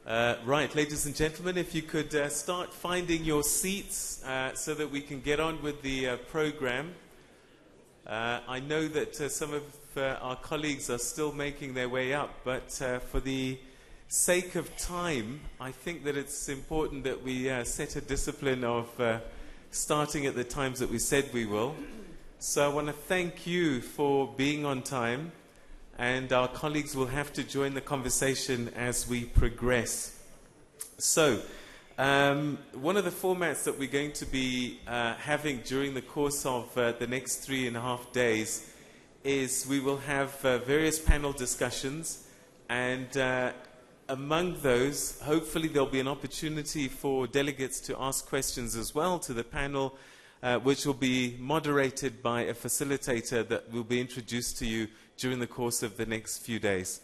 Right, ladies and gentlemen, if you could start finding your seats so that we can get on with the program. I know that some of our colleagues are still making their way up, but for the sake of time, I think that it's important that we set a discipline of starting at the times that we said we will. So I want to thank you for being on time. And our colleagues will have to join the conversation as we progress. So, one of the formats that we're going to be having during the course of the next 3.5 days is we will have various panel discussions, and among those, hopefully there'll be an opportunity for delegates to ask questions as well to the panel, which will be moderated by a facilitator that will be introduced to you during the course of the next few days.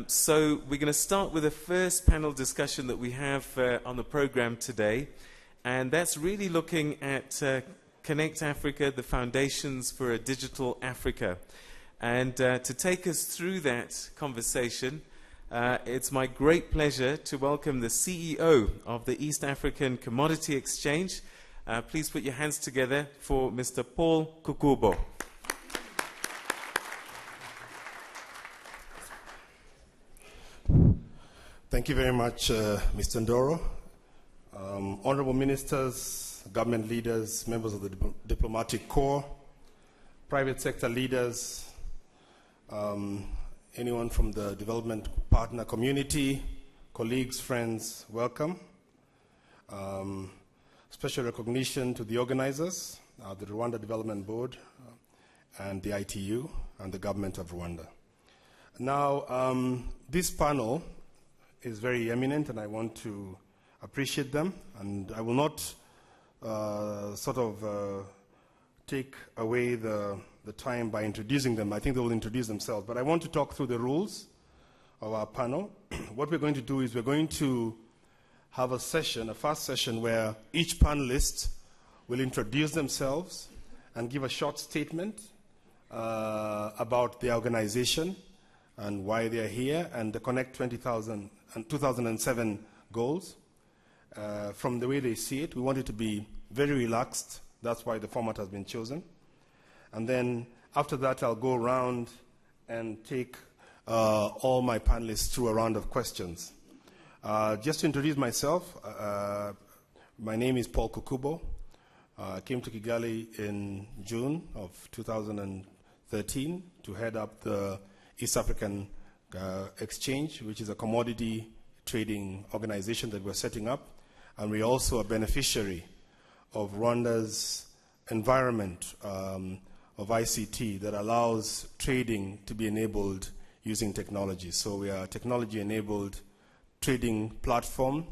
So we're going to start with the first panel discussion that we have on the program today, and that's really looking at Connect Africa, the Foundations for a Digital Africa. And to take us through that conversation, it's my great pleasure to welcome the CEO of the East African Commodity Exchange. Please put your hands together for Mr. Paul Kukubo. Thank you very much, Mr. Ndoro. Honorable ministers, government leaders, members of the diplomatic corps, private sector leaders, anyone from the development partner community, colleagues, friends, welcome. Special recognition to the organizers, the Rwanda Development Board, and the ITU, and the government of Rwanda. Now, this panel is very eminent, and I want to appreciate them. And I will not take away the time by introducing them. I think they will introduce themselves. But I want to talk through the rules of our panel. What we're going to do is we're going to have a session, a fast session, where each panelist will introduce themselves and give a short statement about the organization and why they're here, and the Connect 2007 goals. From the way they see it, we want it to be very relaxed. That's why the format has been chosen. And then after that, I'll go around and take all my panelists through a round of questions. Just to introduce myself, my name is Paul Kukubo. I came to Kigali in June of 2013 to head up the East African Exchange, which is a commodity trading organization that we're setting up. And we're also a beneficiary of Rwanda's environment of ICT that allows trading to be enabled using technology. So we are a technology-enabled trading platform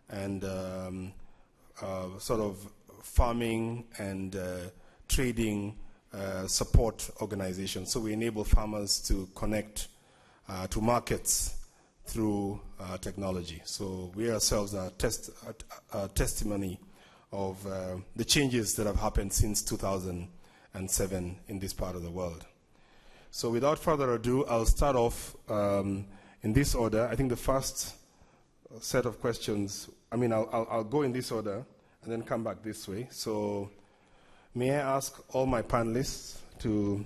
and sort of farming and trading support organization. So we enable farmers to connect to markets through technology. So we ourselves are a testimony of the changes that have happened since 2007 in this part of the world. So without further ado, I'll start off in this order. I think the first set of questions, I'll go in this order and then come back this way. So may I ask all my panelists to,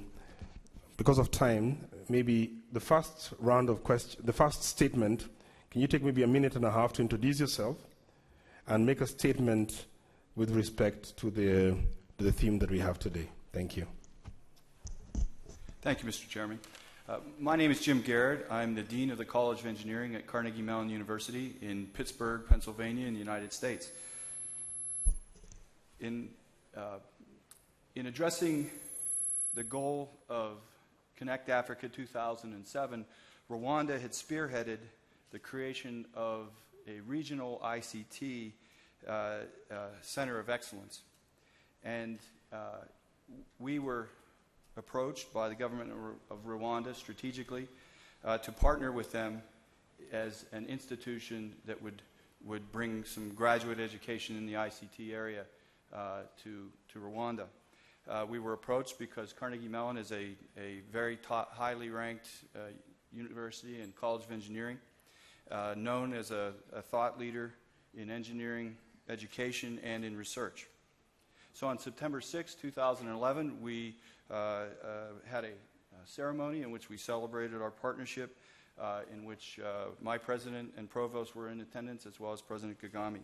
because of time, maybe the first round of questions, the first statement, can you take maybe a minute and a half to introduce yourself and make a statement with respect to the theme that we have today? Thank you. Thank you, Mr. Chairman. My name is Jim Garrett. I'm the Dean of the College of Engineering at Carnegie Mellon University in Pittsburgh, Pennsylvania, in the United States. In addressing the goal of Connect Africa 2007, Rwanda had spearheaded the creation of a regional ICT center of excellence. And we were approached by the government of Rwanda strategically to partner with them as an institution that would bring some graduate education in the ICT area to Rwanda. We were approached because Carnegie Mellon is a very highly ranked university and college of engineering, known as a thought leader in engineering, education, and in research. So on September 6, 2011, we had a ceremony in which we celebrated our partnership, in which my president and provost were in attendance, as well as President Kagame.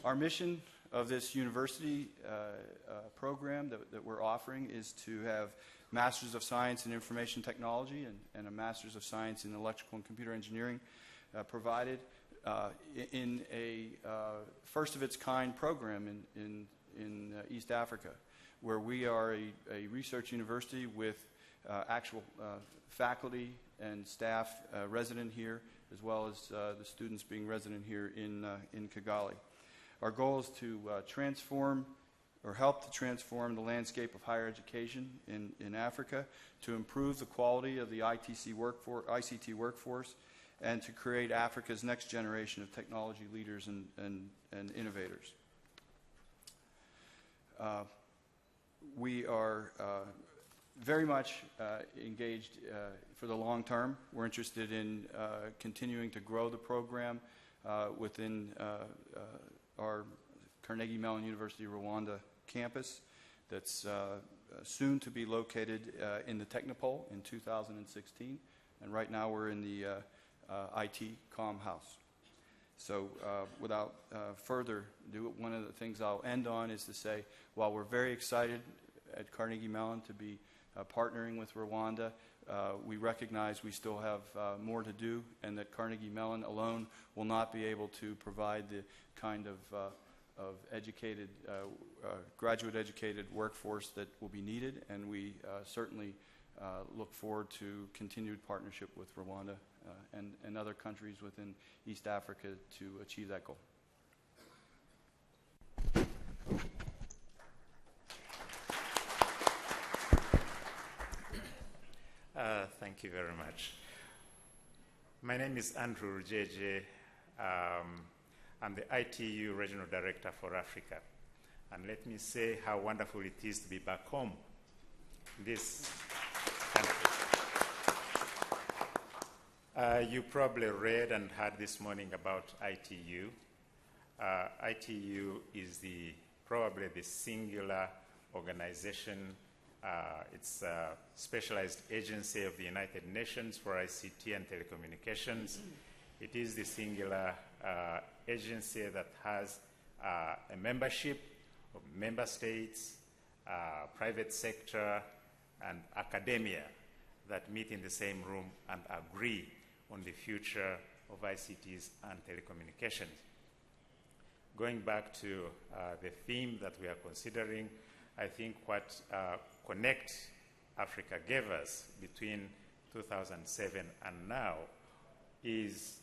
Our mission of this university program that we're offering is to have Masters of Science in Information Technology and a Masters of Science in Electrical and Computer Engineering provided in a first-of-its-kind program in East Africa, where we are a research university with actual faculty and staff resident here, as well as the students being resident here in Kigali. Our goal is to transform or help to transform the landscape of higher education in Africa, to improve the quality of the ICT workforce, and to create Africa's next generation of technology leaders and innovators. We are very much engaged for the long term. We're interested in continuing to grow the program within our Carnegie Mellon University-Rwanda campus that's soon to be located in the Technopole in 2016. And right now we're in the IT Comm House. So without further ado, one of the things I'll end on is to say, while we're very excited at Carnegie Mellon to be partnering with Rwanda, we recognize we still have more to do, and that Carnegie Mellon alone will not be able to provide the kind of educated, graduate-educated workforce that will be needed, and we certainly look forward to continued partnership with Rwanda and other countries within East Africa to achieve that goal. Thank you very much. My name is Andrew Rugege. I'm the ITU Regional Director for Africa. And let me say how wonderful it is to be back home in this country. You probably read and heard this morning about ITU. ITU is probably the singular organization. It's a specialized agency of the United Nations for ICT and telecommunications. It is the singular agency that has a membership of member states, private sector, and academia that meet in the same room and agree on the future of ICTs and telecommunications. Going back to the theme that we are considering, I think what Connect Africa gave us between 2007 and now is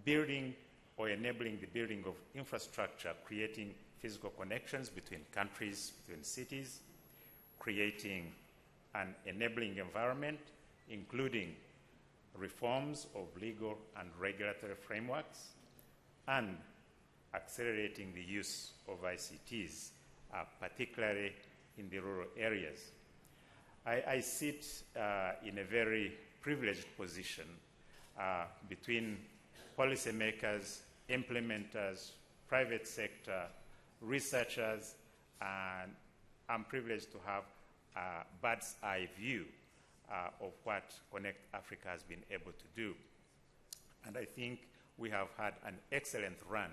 building or enabling the building of infrastructure, creating physical connections between countries, between cities, creating an enabling environment, including reforms of legal and regulatory frameworks, and accelerating the use of ICTs, particularly in the rural areas. I sit in a very privileged position between policymakers, implementers, private sector, researchers, and I'm privileged to have a bird's eye view of what Connect Africa has been able to do. And I think we have had an excellent run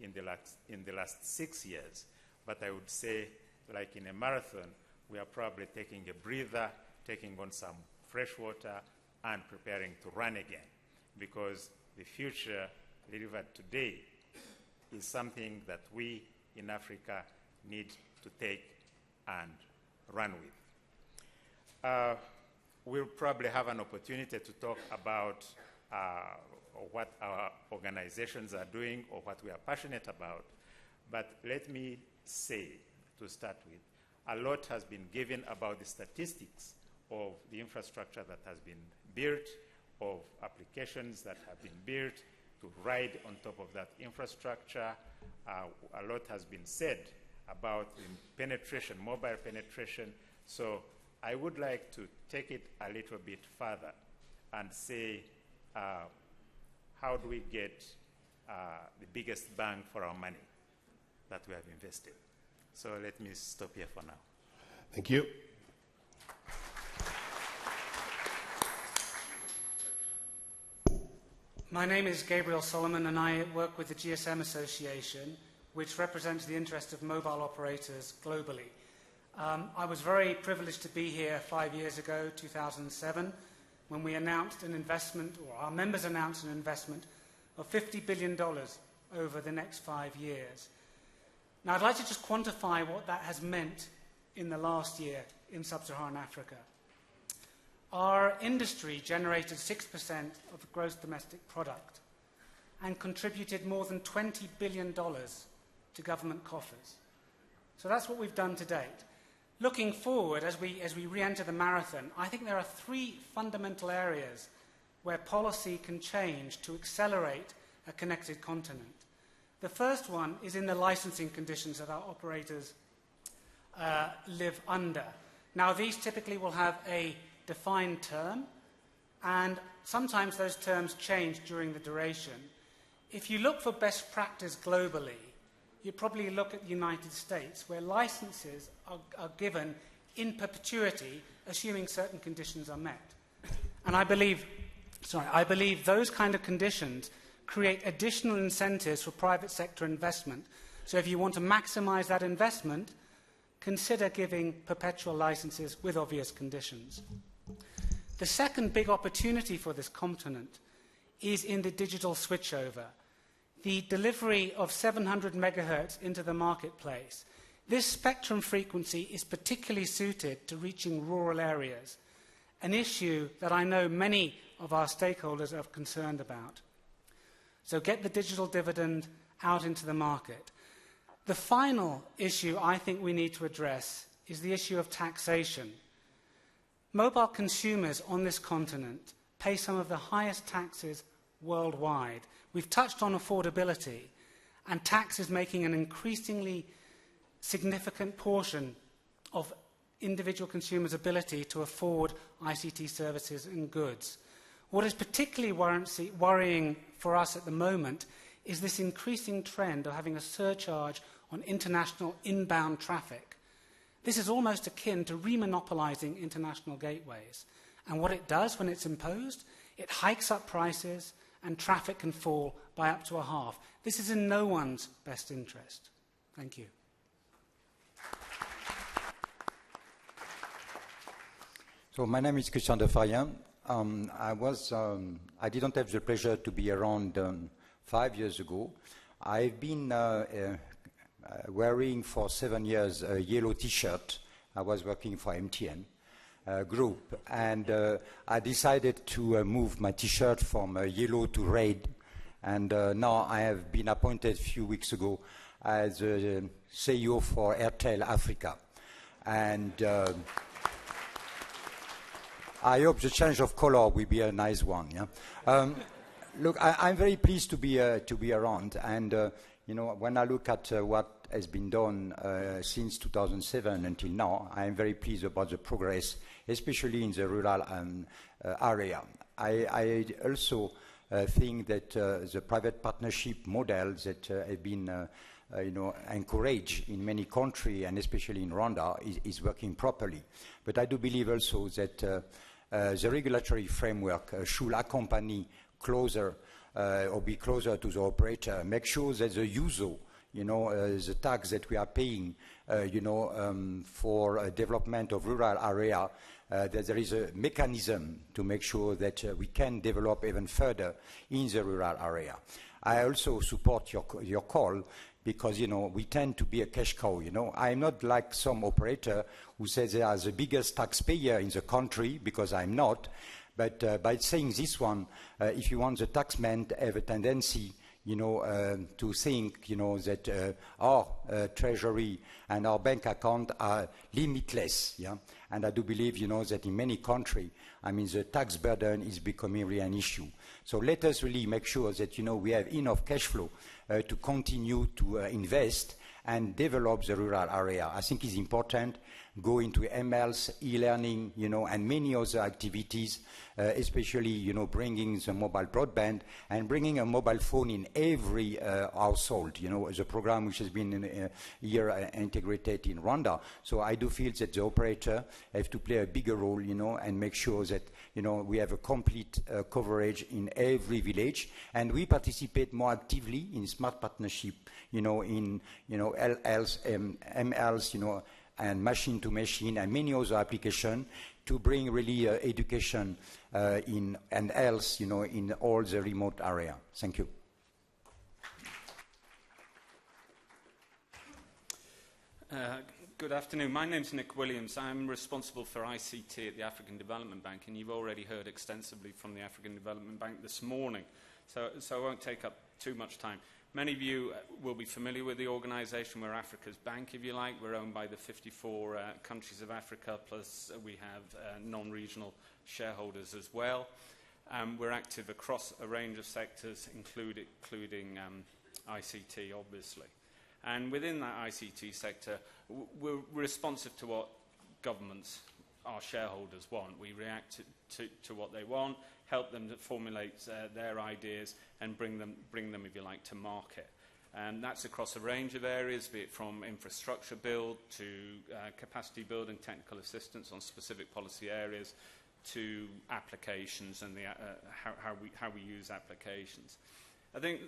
in the last 6 years. But I would say, like in a marathon, we are probably taking a breather, taking on some fresh water, and preparing to run again. Because the future delivered today is something that we in Africa need to take and run with. We'll probably have an opportunity to talk about what our organizations are doing or what we are passionate about. But let me say, to start with, a lot has been given about the statistics of the infrastructure that has been built, of applications that have been built to ride on top of that infrastructure. A lot has been said about the penetration, mobile penetration. So I would like to take it a little bit further and say how do we get the biggest bang for our money that we have invested. So let me stop here for now. Thank you. My name is Gabriel Solomon, and I work with the GSM Association, which represents the interest of mobile operators globally. I was very privileged to be here 5 years ago, 2007, when we announced an investment, or our members announced an investment of $50 billion over the next 5 years. Now, I'd like to just quantify what that has meant in the last year in sub-Saharan Africa. Our industry generated 6% of gross domestic product and contributed more than $20 billion to government coffers. So that's what we've done to date. Looking forward, as we re-enter the marathon, I think there are 3 fundamental areas where policy can change to accelerate a connected continent. The first one is in the licensing conditions that our operators live under. Now, these typically will have a defined term, and sometimes those terms change during the duration. If you look for best practice globally, you probably look at the United States, where licenses are given in perpetuity, assuming certain conditions are met. And I believe those kind of conditions create additional incentives for private sector investment. So if you want to maximize that investment, consider giving perpetual licenses with obvious conditions. The second big opportunity for this continent is in the digital switchover, the delivery of 700 megahertz into the marketplace. This spectrum frequency is particularly suited to reaching rural areas, an issue that I know many of our stakeholders are concerned about. So get the digital dividend out into the market. The final issue I think we need to address is the issue of taxation. Mobile consumers on this continent pay some of the highest taxes worldwide. We've touched on affordability, and tax is making an increasingly significant portion of individual consumers' ability to afford ICT services and goods. What is particularly worrying for us at the moment is this increasing trend of having a surcharge on international inbound traffic. This is almost akin to remonopolizing international gateways. And what it does when it's imposed, it hikes up prices and traffic can fall by up to a half. This is in no one's best interest. Thank you. So my name is Christian de Faria. I didn't have the pleasure to be around 5 years ago. I've been wearing for 7 years a yellow T-shirt. I was working for MTN group, and I decided to move my T-shirt from yellow to red, and now I have been appointed a few weeks ago as CEO for Airtel Africa, and I hope the change of color will be a nice one. Yeah? Look, I'm very pleased to be around, and when I look at what has been done since 2007 until now, I am very pleased about the progress, especially in the rural area. I also think that the private partnership model that have been encouraged in many countries, and especially in Rwanda, is working properly. But I do believe also that the regulatory framework should accompany closer or be closer to the operator, make sure that the user, the tax that we are paying, for development of rural area, that there is a mechanism to make sure that we can develop even further in the rural area. I also support your call because, we tend to be a cash cow, I'm not like some operator who says they are the biggest taxpayer in the country, because I'm not. But by saying this one, if you want the taxman to have a tendency, to think, that our treasury and our bank account are limitless, yeah. And I do believe, that in many countries, the tax burden is becoming really an issue. So let us really make sure that, we have enough cash flow to continue to invest and develop the rural area. I think it's important, go into MLs, e-learning, and many other activities, especially, bringing the mobile broadband and bringing a mobile phone in every household, as a program which has been here integrated in Rwanda. So I do feel that the operator have to play a bigger role, and make sure that, we have a complete coverage in every village, and we participate more actively in smart partnership, in, LLs, MLs, and machine-to-machine and many other applications to bring really education in and else, in all the remote area. Thank you. Good afternoon. My name's Nick Williams. I'm responsible for ICT at the African Development Bank, and you've already heard extensively from the African Development Bank this morning, so I won't take up too much time. Many of you will be familiar with the organisation. We're Africa's bank, if you like. We're owned by the 54 countries of Africa, plus we have non-regional shareholders as well. We're active across a range of sectors, including ICT, obviously. And within that ICT sector, we're responsive to what governments, our shareholders, want. We react to what they want, help them to formulate their ideas, and bring them, if you like, to market. And that's across a range of areas, be it from infrastructure build to capacity building, technical assistance on specific policy areas, to applications and how we use applications. I think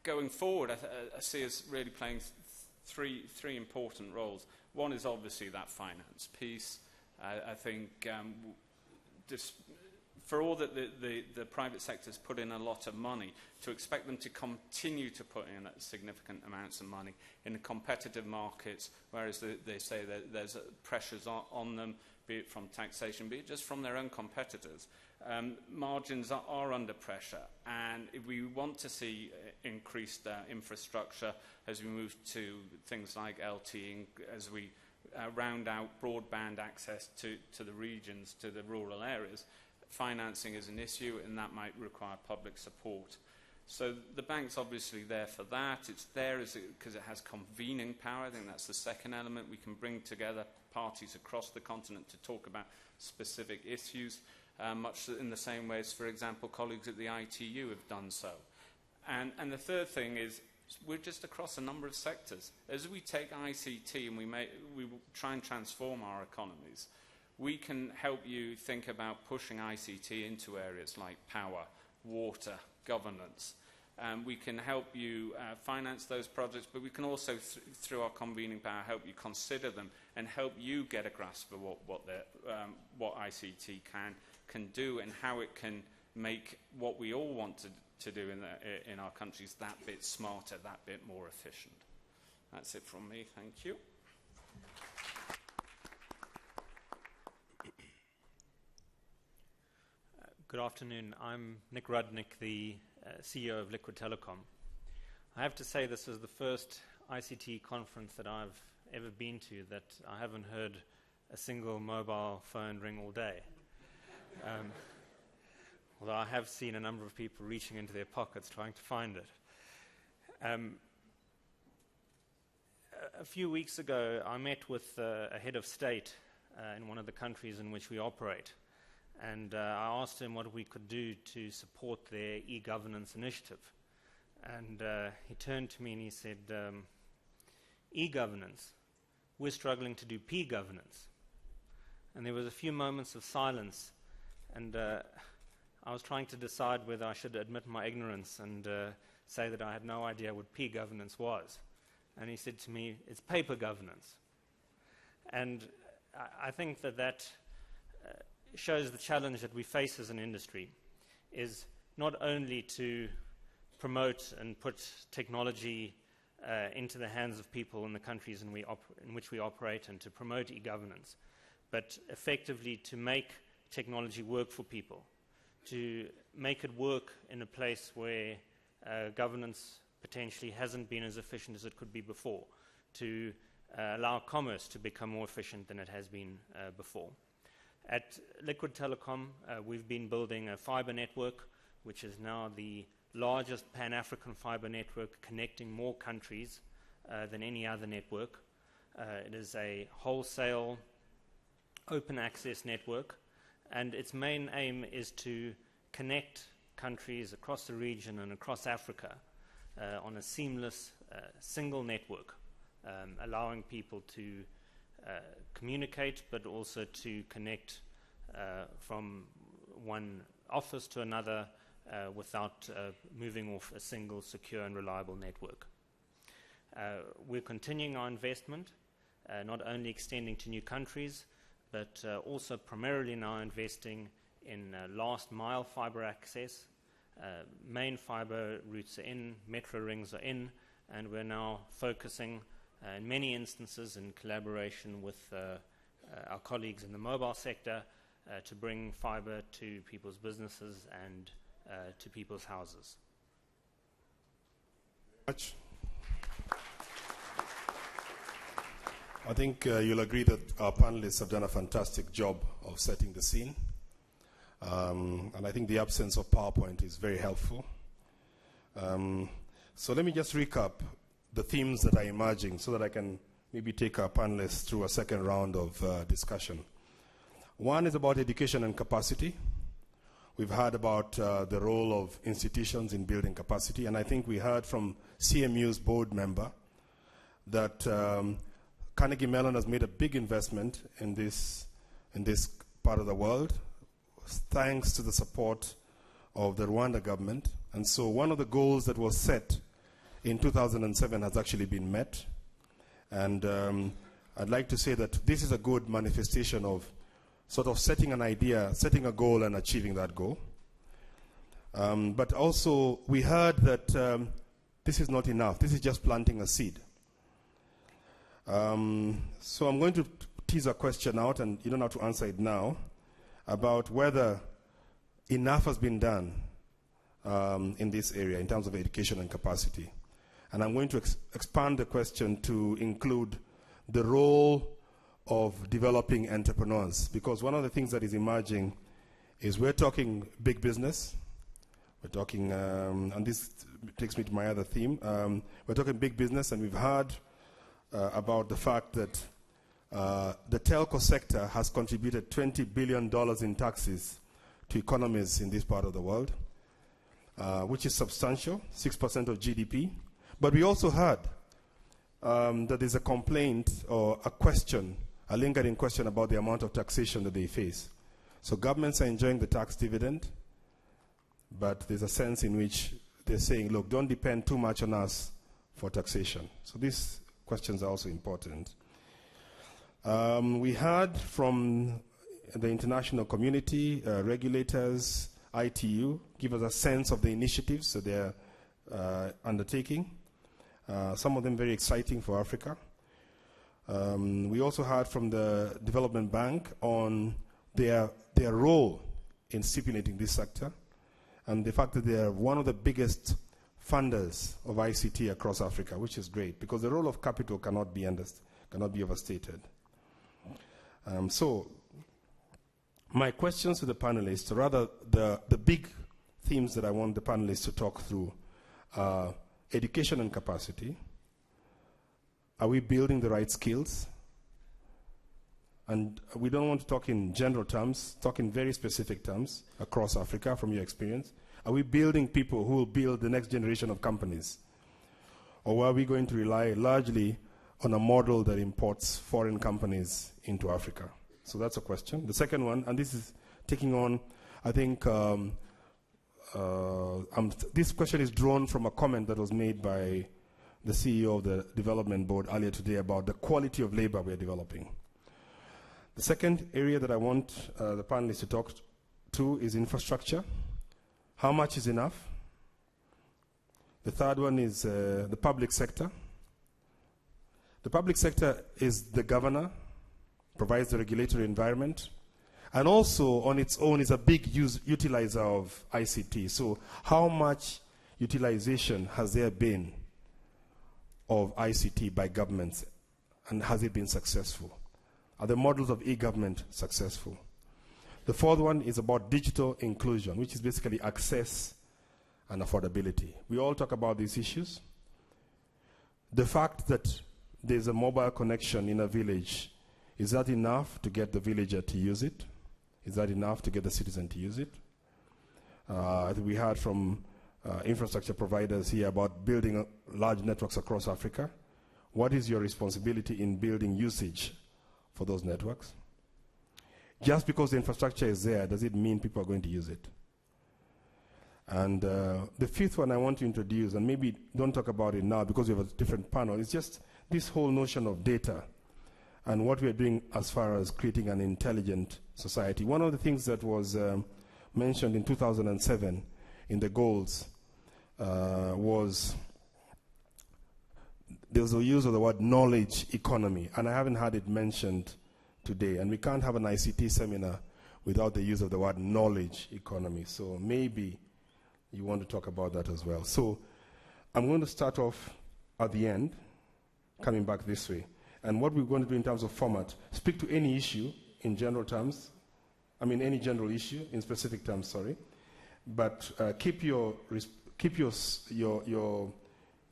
going forward, I see us really playing three important roles. One is obviously that finance piece. I think for all that the private sector's put in a lot of money, to expect them to continue to put in significant amounts of money in competitive markets, whereas they say that there's pressures on them, be it from taxation, be it just from their own competitors. Margins are under pressure, and if we want to see increased infrastructure as we move to things like LTE, as we round out broadband access to the regions, to the rural areas, financing is an issue, and that might require public support. So the bank's obviously there for that. It's there because it has convening power. I think that's the second element. We can bring together parties across the continent to talk about specific issues, much in the same way as, for example, colleagues at the ITU have done so. And the third thing is we're just across a number of sectors. As we take ICT and we try and transform our economies, we can help you think about pushing ICT into areas like power, water, governance. We can help you finance those projects, but we can also, through our convening power, help you consider them and help you get a grasp of what ICT can do and how it can make what we all want to do in our countries that bit smarter, that bit more efficient. That's it from me. Thank you. Good afternoon. I'm Nick Rudnick, the CEO of Liquid Telecom. I have to say this is the first ICT conference that I've ever been to that I haven't heard a single mobile phone ring all day. Although I have seen a number of people reaching into their pockets trying to find it. A few weeks ago, I met with a head of state in one of the countries in which we operate. And I asked him what we could do to support their e-governance initiative. And he turned to me and he said, e-governance, we're struggling to do p-governance. And there was a few moments of silence, and I was trying to decide whether I should admit my ignorance and say that I had no idea what p-governance was. And he said to me, it's paper governance. And I think that shows the challenge that we face as an industry, is not only to promote and put technology into the hands of people in the countries in which we operate and to promote e-governance, but effectively to make technology work for people, to make it work in a place where governance potentially hasn't been as efficient as it could be before, to allow commerce to become more efficient than it has been before. At Liquid Telecom, we've been building a fiber network, which is now the largest Pan-African fiber network connecting more countries than any other network. It is a wholesale open access network, and its main aim is to connect countries across the region and across Africa on a seamless single network, allowing people to communicate, but also to connect from one office to another without moving off a single secure and reliable network. We're continuing our investment, not only extending to new countries, but also primarily now investing in last mile fiber access. Main fiber routes are in, metro rings are in, and we're now focusing in many instances in collaboration with our colleagues in the mobile sector to bring fiber to people's businesses and to people's houses. I think you'll agree that our panelists have done a fantastic job of setting the scene. And I think the absence of PowerPoint is very helpful. So let me just recap the themes that are emerging so that I can maybe take our panelists through a second round of discussion. One is about education and capacity. We've heard about the role of institutions in building capacity, and I think we heard from CMU's board member that Carnegie Mellon has made a big investment in this part of the world, thanks to the support of the Rwanda government. And so one of the goals that was set in 2007 has actually been met. And I'd like to say that this is a good manifestation of sort of setting an idea, setting a goal and achieving that goal. But also we heard that this is not enough. This is just planting a seed. So I'm going to tease a question out, and you don't have to answer it now, about whether enough has been done in this area in terms of education and capacity. And I'm going to expand the question to include the role of developing entrepreneurs, because one of the things that is emerging is we're talking big business. We're talking, and this takes me to my other theme, we're talking big business, and we've heard about the fact that the telco sector has contributed $20 billion in taxes to economies in this part of the world, which is substantial, 6% of GDP. But we also heard that there's a complaint or a question, a lingering question about the amount of taxation that they face. So governments are enjoying the tax dividend, but there's a sense in which they're saying, look, don't depend too much on us for taxation. So these questions are also important. We heard from the international community, regulators, ITU, give us a sense of the initiatives that they're undertaking. Some of them very exciting for Africa. We also heard from the Development Bank on their role in stimulating this sector, and the fact that they are one of the biggest funders of ICT across Africa, which is great, because the role of capital cannot be overstated. So my questions to the panelists, rather the big themes that I want the panelists to talk through are education and capacity. Are we building the right skills? And we don't want to talk in general terms, talk in very specific terms across Africa from your experience. Are we building people who will build the next generation of companies? Or are we going to rely largely on a model that imports foreign companies into Africa? So that's a question. The second one, and this is taking on, I think, this question is drawn from a comment that was made by the CEO of the Development Board earlier today about the quality of labor we're developing. The second area that I want the panelists to talk to is infrastructure. How much is enough? The third one is the public sector. The public sector is the governor, provides the regulatory environment, and also on its own is a big utilizer of ICT. So how much utilization has there been of ICT by governments, and has it been successful? Are the models of e-government successful? The fourth one is about digital inclusion, which is basically access and affordability. We all talk about these issues. The fact that there's a mobile connection in a village, is that enough to get the villager to use it? Is that enough to get the citizen to use it? We heard from infrastructure providers here about building large networks across Africa. What is your responsibility in building usage for those networks? Just because the infrastructure is there, does it mean people are going to use it? And the fifth one I want to introduce, and maybe don't talk about it now because we have a different panel, is just this whole notion of data and what we're doing as far as creating an intelligent society. One of the things that was mentioned in 2007 in the goals was there was a use of the word knowledge economy, and I haven't had it mentioned today. And we can't have an ICT seminar without the use of the word knowledge economy. So maybe you want to talk about that as well. So I'm going to start off at the end, coming back this way. And what we're going to do in terms of format, speak to any issue in general terms. I mean, any general issue in specific terms, sorry. But keep your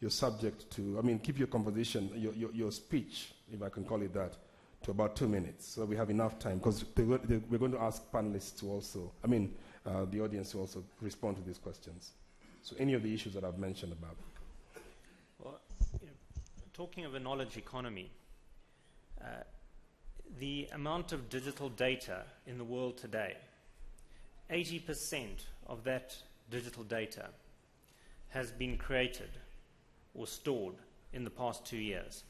subject to, I mean, keep your conversation, your speech, if I can call it that, to about 2 minutes. So we have enough time, because we're going to ask panelists to also, I mean, the audience to also respond to these questions. So any of the issues that I've mentioned about. Well, talking of a knowledge economy, the amount of digital data in the world today, 80% of that digital data has been created or stored in the past 2 years.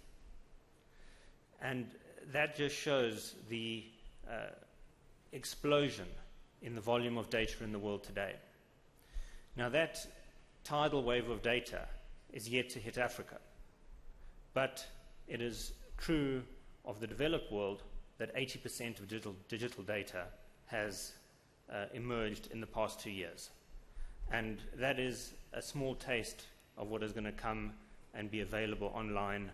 And that just shows the explosion in the volume of data in the world today. Now, that tidal wave of data is yet to hit Africa, but it is true of the developed world that 80% of digital data has emerged in the past 2 years. And that is a small taste of what is going to come and be available online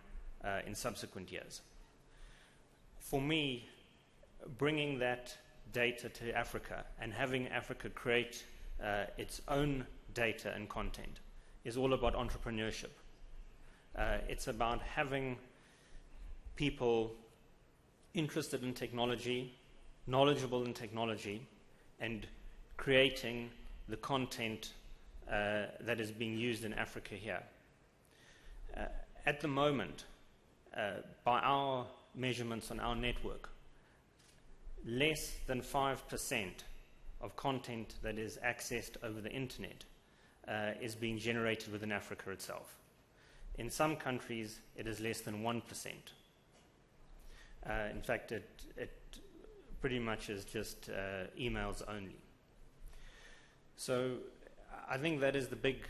in subsequent years. For me, bringing that data to Africa and having Africa create its own data and content is all about entrepreneurship. It's about having people interested in technology, knowledgeable in technology, and creating the content that is being used in Africa here. At the moment, by our measurements on our network, less than 5% of content that is accessed over the internet is being generated within Africa itself. In some countries, it is less than 1%. In fact, it pretty much is just emails only. So I think that is the big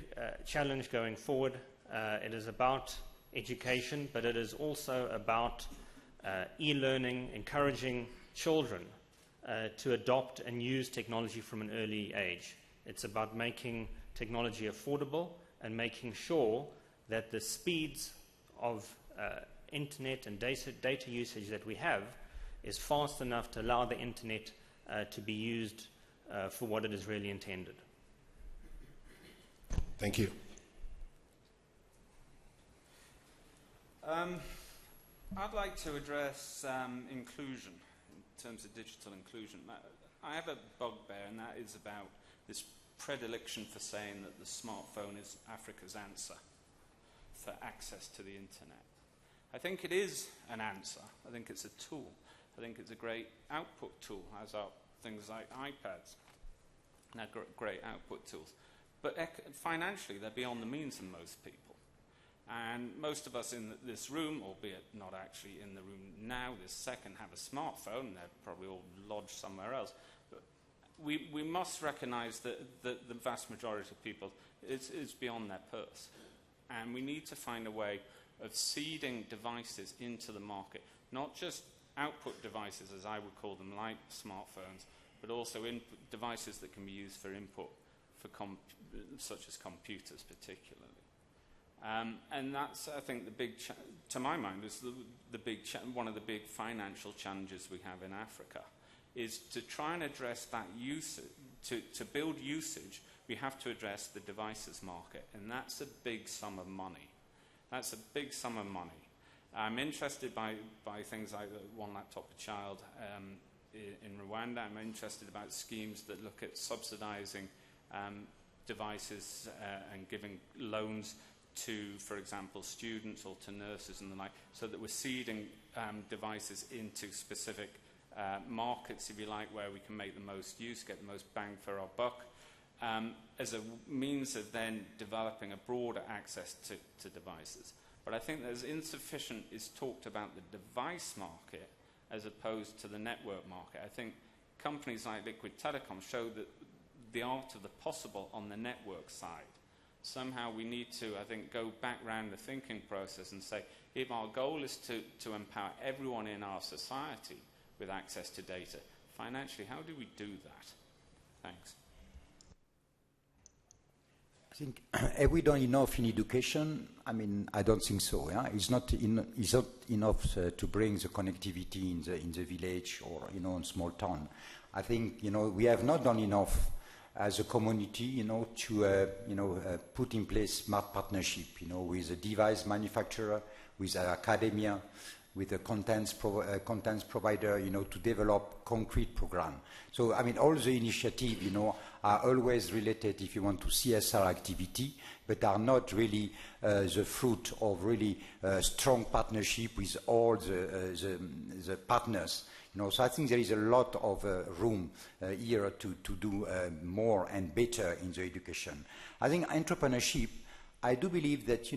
challenge going forward. It is about education, but it is also about e-learning, encouraging children to adopt and use technology from an early age. It's about making technology affordable and making sure that the speeds of internet and data usage that we have is fast enough to allow the internet to be used for what it is really intended. Thank you. I'd like to address inclusion, in terms of digital inclusion. I have a bugbear, and that is about this predilection for saying that the smartphone is Africa's answer for access to the internet. I think it is an answer. I think it's a tool. I think it's a great output tool, as are things like iPads. They're great output tools. But financially, they're beyond the means of most people. And most of us in this room, albeit not actually in the room now, this second, have a smartphone. They're probably all lodged somewhere else. But we must recognize that the vast majority of people is beyond their purse. And we need to find a way of seeding devices into the market, not just output devices, as I would call them, like smartphones, but also devices that can be used for input, such as computers particularly. And that's, I think, the big, to my mind, is one of the big financial challenges we have in Africa, is to try and address that usage. To build usage, we have to address the devices market, and that's a big sum of money. That's a big sum of money. I'm interested by things like the one laptop per child in Rwanda. I'm interested about schemes that look at subsidizing devices and giving loans to, for example, students or to nurses and the like, so that we're seeding devices into specific markets, if you like, where we can make the most use, get the most bang for our buck, as a means of then developing a broader access to devices. But I think there's insufficient is talked about the device market as opposed to the network market. I think companies like Liquid Telecom show that the art of the possible on the network side. Somehow we need to, I think, go back round the thinking process and say, if our goal is to empower everyone in our society with access to data, financially, how do we do that? Thanks. I think, have we done enough in education? I mean, I don't think so. Yeah? It's not enough to bring the connectivity in the village or, in small town. I think, we have not done enough as a community, to, put in place smart partnership, with a device manufacturer, with academia, with a contents provider, to develop concrete program. So, I mean, all the initiatives, are always related, if you want, to CSR activity, but are not really the fruit of really strong partnership with all the partners. So I think there is a lot of room here to do more and better in the education. I think entrepreneurship, I do believe that,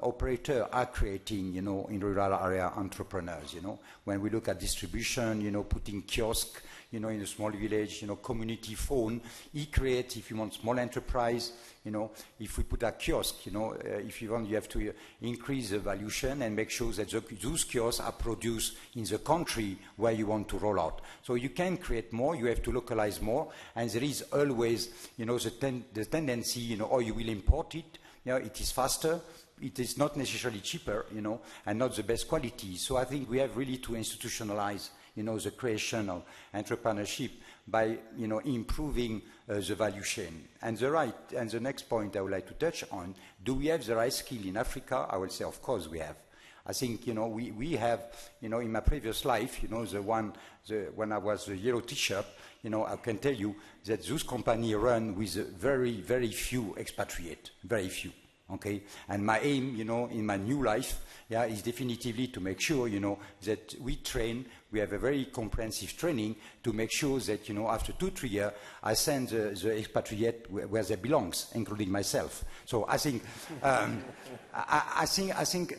operators are creating, in rural area entrepreneurs, When we look at distribution, putting kiosk, in a small village, community phone, he creates, if you want, small enterprise, if we put a kiosk, if you want, you have to increase the valuation and make sure that those kiosks are produced in the country where you want to roll out. So you can create more, you have to localize more, and there is always, the tendency, or you will import it, it is faster, it is not necessarily cheaper, and not the best quality. So I think we have really to institutionalize, the creation of entrepreneurship by, improving the value chain. And the next point I would like to touch on, do we have the right skill in Africa? I will say, of course we have. I think, we have, in my previous life, when I was a yellow t-shirt, I can tell you that those companies run with very, very few expatriates, very few. Okay, and my aim, in my new life, is definitively to make sure, that we have a very comprehensive training to make sure that, after 2-3 years, I send the expatriate where they belong, including myself. So I think, I think,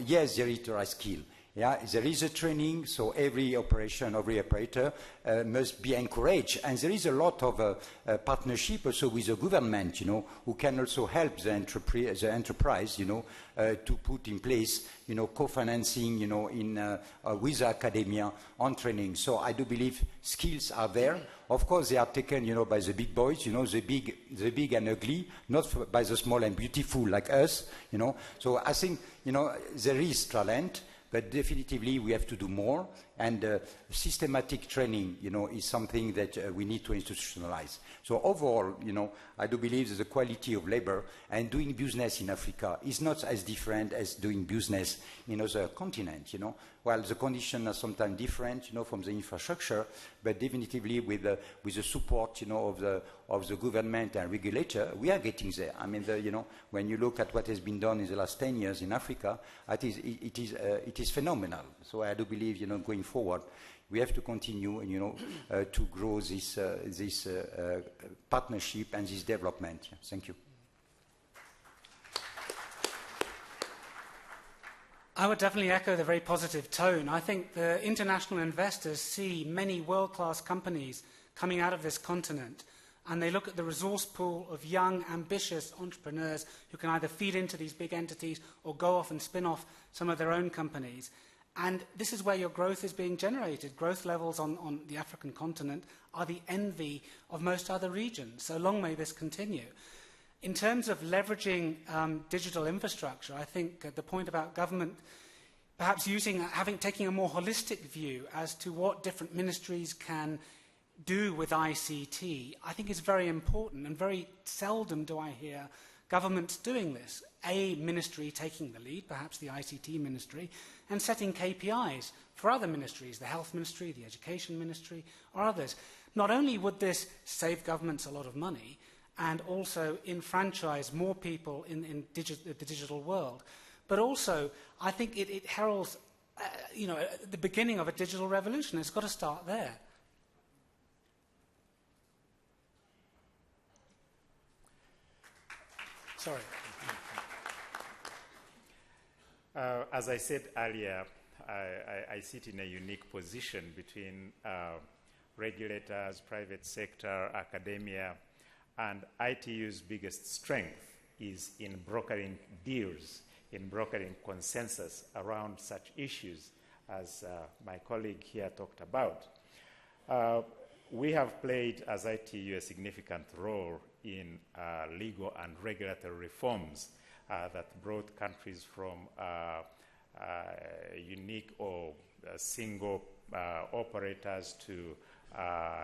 yes, there is the right skill. Yeah, there is a training, so every operator must be encouraged. And there is a lot of partnership also with the government, who can also help the enterprise, to put in place, co-financing, with academia on training. So I do believe skills are there. Of course, they are taken, by the big boys, the big and ugly, not by the small and beautiful like us, So I think, there is talent. But definitively, we have to do more, and systematic training, is something that we need to institutionalize. So overall, I do believe that the quality of labor and doing business in Africa is not as different as doing business in other continents, While the conditions are sometimes different, from the infrastructure, but definitively with the support, of the government and regulator, we are getting there. I mean, when you look at what has been done in the last 10 years in Africa, it is phenomenal. So I do believe, going forward, we have to continue, to grow this partnership and this development. Thank you. I would definitely echo the very positive tone. I think the international investors see many world-class companies coming out of this continent, and they look at the resource pool of young, ambitious entrepreneurs who can either feed into these big entities or go off and spin off some of their own companies. And this is where your growth is being generated. Growth levels on the African continent are the envy of most other regions. So long may this continue. In terms of leveraging digital infrastructure, I think the point about government perhaps taking a more holistic view as to what different ministries can do with ICT, I think is very important, and very seldom do I hear governments doing this. A ministry taking the lead, perhaps the ICT ministry, and setting KPIs for other ministries, the health ministry, the education ministry, or others. Not only would this save governments a lot of money and also enfranchise more people in the digital world, but also I think it heralds the beginning of a digital revolution. It's got to start there. Sorry. As I said earlier, I sit in a unique position between regulators, private sector, academia, and ITU's biggest strength is in brokering deals, in brokering consensus around such issues as my colleague here talked about. We have played as ITU a significant role in legal and regulatory reforms that brought countries from unique or single operators to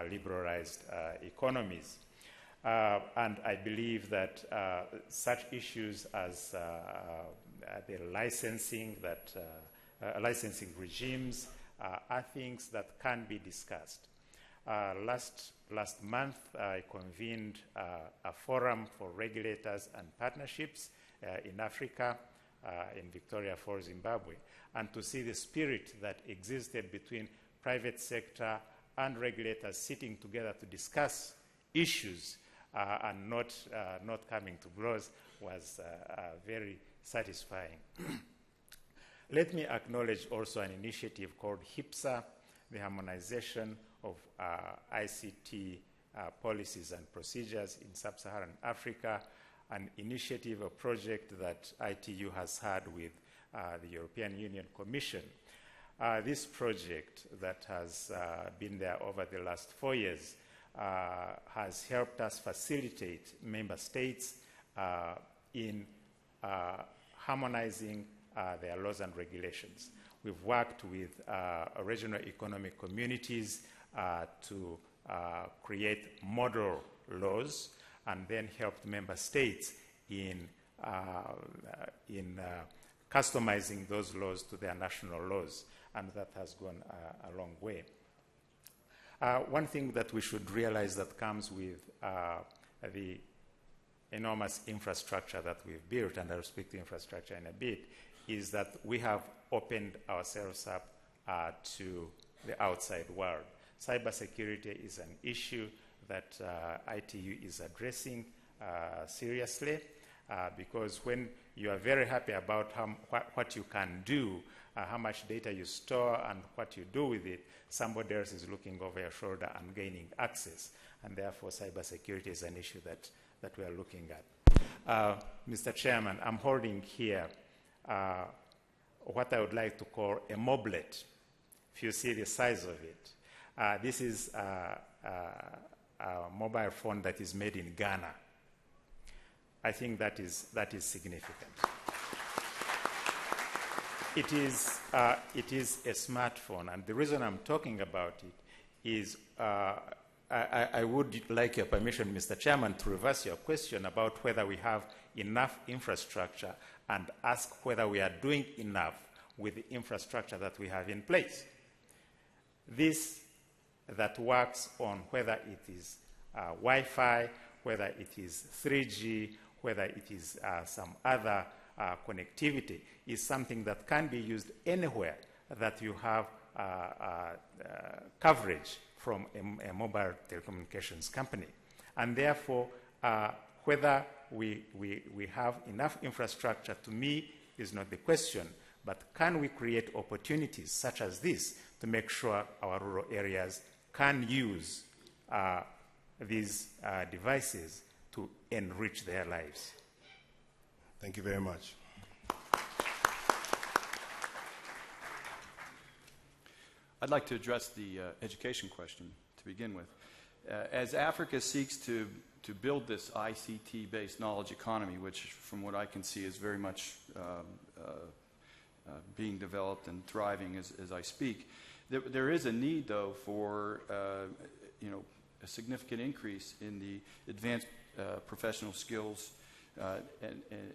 liberalized economies. And I believe that such issues as the licensing regimes are things that can be discussed. Last month, I convened a forum for regulators and partnerships in Africa, in Victoria Falls, Zimbabwe, and to see the spirit that existed between private sector and regulators sitting together to discuss issues and not coming to blows was very satisfying. Let me acknowledge also an initiative called HIPSA, the harmonization of ICT policies and procedures in sub-Saharan Africa, an initiative, a project that ITU has had with the European Union Commission. This project that has been there over the last 4 years has helped us facilitate member states in harmonizing their laws and regulations. We've worked with regional economic communities to create model laws and then helped member states in customizing those laws to their national laws, and that has gone a long way. One thing that we should realize that comes with the enormous infrastructure that we've built, and I'll speak to infrastructure in a bit, is that we have opened ourselves up to the outside world. Cybersecurity is an issue that ITU is addressing seriously because when you are very happy about what you can do, how much data you store and what you do with it, somebody else is looking over your shoulder and gaining access. And therefore, cybersecurity is an issue that we are looking at. Mr. Chairman, I'm holding here what I would like to call a moblet, if you see the size of it. This is a mobile phone that is made in Ghana. I think that is significant. It is a smartphone, and the reason I'm talking about it is I would like your permission, Mr. Chairman, to reverse your question about whether we have enough infrastructure and ask whether we are doing enough with the infrastructure that we have in place. This that works on whether it is Wi-Fi, whether it is 3G, whether it is some other connectivity, is something that can be used anywhere that you have coverage from a mobile telecommunications company. And therefore, whether we have enough infrastructure, to me, is not the question, but can we create opportunities such as this to make sure our rural areas can use these devices to enrich their lives? Thank you very much. I'd like to address the education question to begin with. As Africa seeks to build this ICT-based knowledge economy, which from what I can see is very much being developed and thriving as I speak, there is a need, though, for a significant increase in the advanced professional skills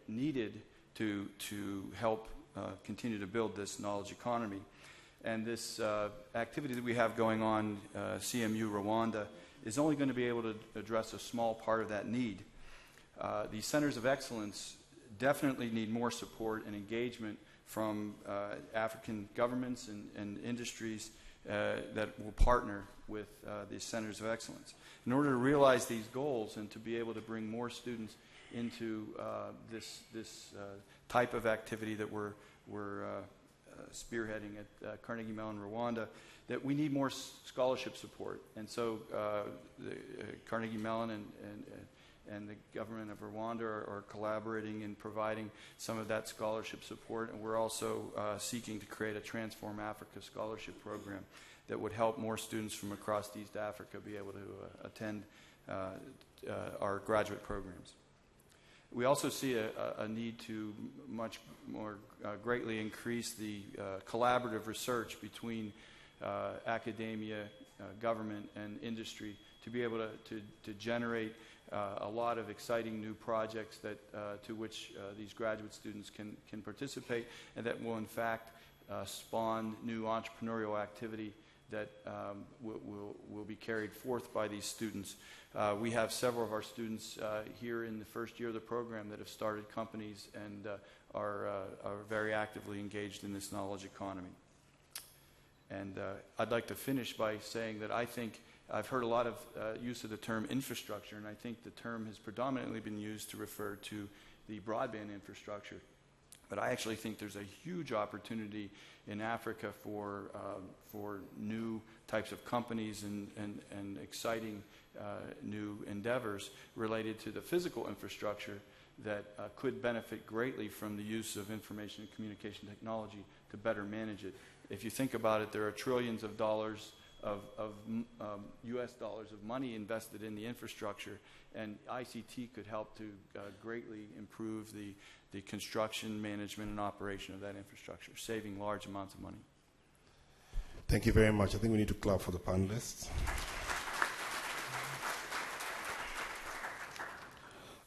needed to help continue to build this knowledge economy. And this activity that we have going on, CMU Rwanda, is only going to be able to address a small part of that need. These centers of excellence definitely need more support and engagement from African governments and industries that will partner with these centers of excellence. In order to realize these goals and to be able to bring more students into this type of activity that we're spearheading at Carnegie Mellon, Rwanda, that we need more scholarship support. And so Carnegie Mellon and the government of Rwanda are collaborating in providing some of that scholarship support. And we're also seeking to create a Transform Africa scholarship program that would help more students from across East Africa be able to attend our graduate programs. We also see a need to much more greatly increase the collaborative research between academia, government, and industry to be able to generate a lot of exciting new projects that to which these graduate students can participate, and that will in fact spawn new entrepreneurial activity that will be carried forth by these students. We have several of our students here in the first year of the program that have started companies and are very actively engaged in this knowledge economy. And I'd like to finish by saying that I think I've heard a lot of use of the term infrastructure, and I think the term has predominantly been used to refer to the broadband infrastructure. But I actually think there's a huge opportunity in Africa for new types of companies and exciting new endeavors related to the physical infrastructure that could benefit greatly from the use of information and communication technology to better manage it. If you think about it, there are trillions of dollars of U.S. dollars of money invested in the infrastructure, and ICT could help to greatly improve the construction, management, and operation of that infrastructure, saving large amounts of money. Thank you very much. I think we need to clap for the panelists.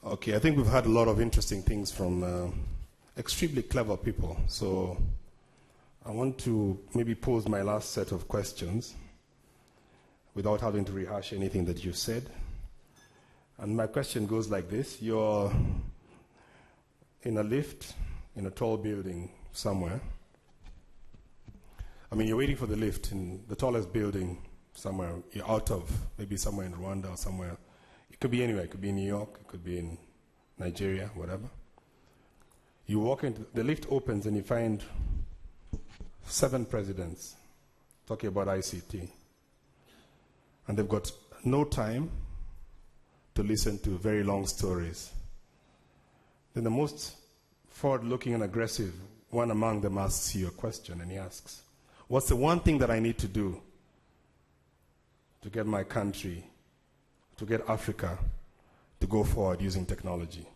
Okay, I think we've had a lot of interesting things from extremely clever people. So I want to maybe pose my last set of questions without having to rehash anything that you said. And my question goes like this. You're in a lift in a tall building somewhere. I mean, you're waiting for the lift in the tallest building somewhere. You're out of, maybe somewhere in Rwanda or somewhere. It could be anywhere. It could be in New York. It could be in Nigeria, whatever. You walk into, the lift opens and you find 7 presidents talking about ICT. And they've got no time to listen to very long stories. Then the most forward-looking and aggressive one among them asks you a question, and he asks, what's the one thing that I need to do to get my country, to get Africa to go forward using technology?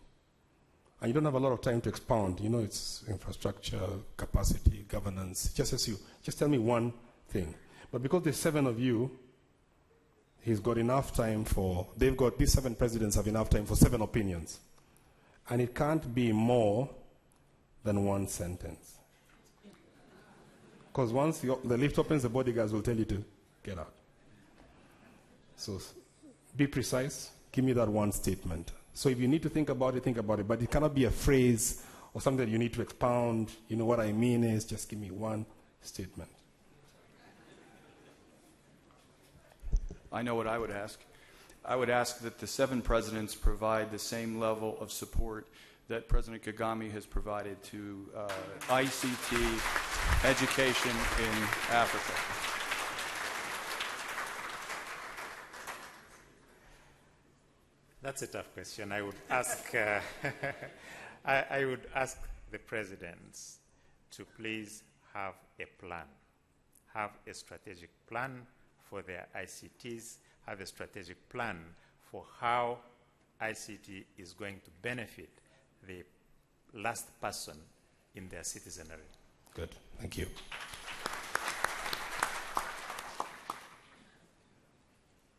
And you don't have a lot of time to expound. You know, it's infrastructure, capacity, governance. Just tell me one thing. But because there's 7 of you, he's got enough time for, these 7 presidents have enough time for 7 opinions. And it can't be more than 1 sentence. Because once the lift opens, the bodyguards will tell you to get out. So be precise. Give me that one statement. So if you need to think about it, think about it. But it cannot be a phrase or something that you need to expound. You know what I mean is just give me one statement. I know what I would ask. I would ask that the 7 presidents provide the same level of support that President Kagame has provided to ICT education in Africa. That's a tough question. I would ask, I would ask the presidents to please have a plan, have a strategic plan for their ICTs, have a strategic plan for how ICT is going to benefit the last person in their citizenry. Good. Thank you.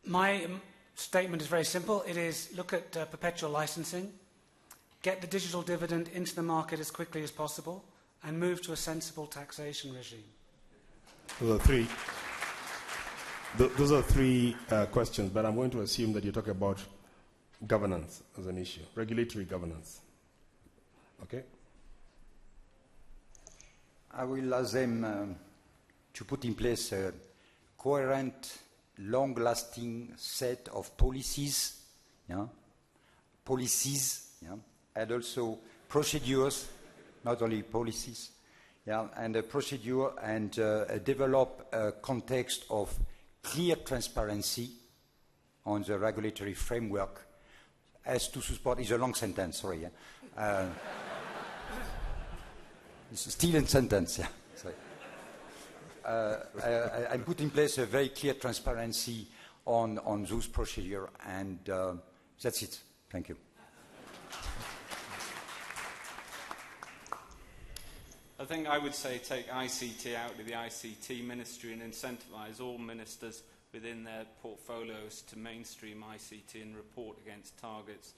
My statement is very simple. It is look at perpetual licensing. get the digital dividend into the market as quickly as possible, and move to a sensible taxation regime. Those are three questions, but I'm going to assume that you talk about governance as an issue, regulatory governance. Okay? I will ask them to put in place a coherent, long-lasting set of policies, and also procedures, not only policies, and a procedure and develop a context of clear transparency on the regulatory framework as to support, is a long sentence, sorry. It's still in sentence, sorry. And put in place a very clear transparency on those procedures, and that's it. Thank you. I think I would say take ICT out of the ICT ministry and incentivize all ministers within their portfolios to mainstream ICT and report against targets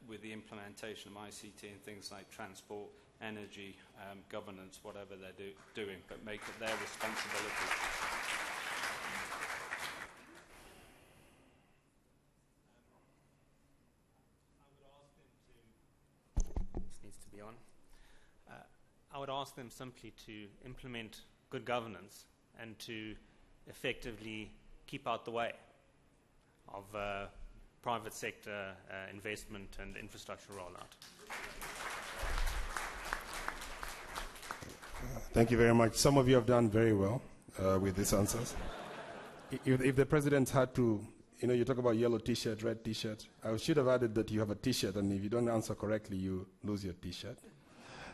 with the implementation of ICT in things like transport, energy, governance, whatever they're doing, but make it their responsibility. This needs to be on. I would ask them simply to implement good governance and to effectively keep out the way of private sector investment and infrastructure rollout. Thank you very much. Some of you have done very well with these answers. If the president had to, you talk about yellow T-shirt, red T-shirt, I should have added that you have a T-shirt, and if you don't answer correctly, you lose your T-shirt.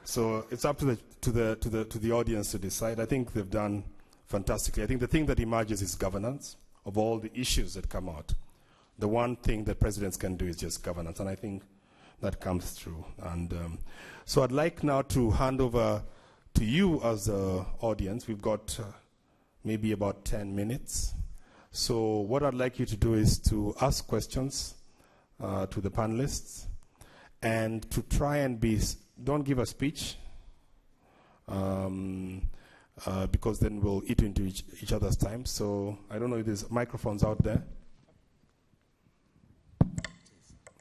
So it's up to the audience to decide. I think they've done fantastically. I think the thing that emerges is governance of all the issues that come out. The one thing that presidents can do is just governance, and I think that comes through. And so I'd like now to hand over to you as the audience. We've got maybe about 10 minutes. So what I'd like you to do is to ask questions to the panelists and to try and don't give a speech because then we'll eat into each other's time. So I don't know if there's microphones out there.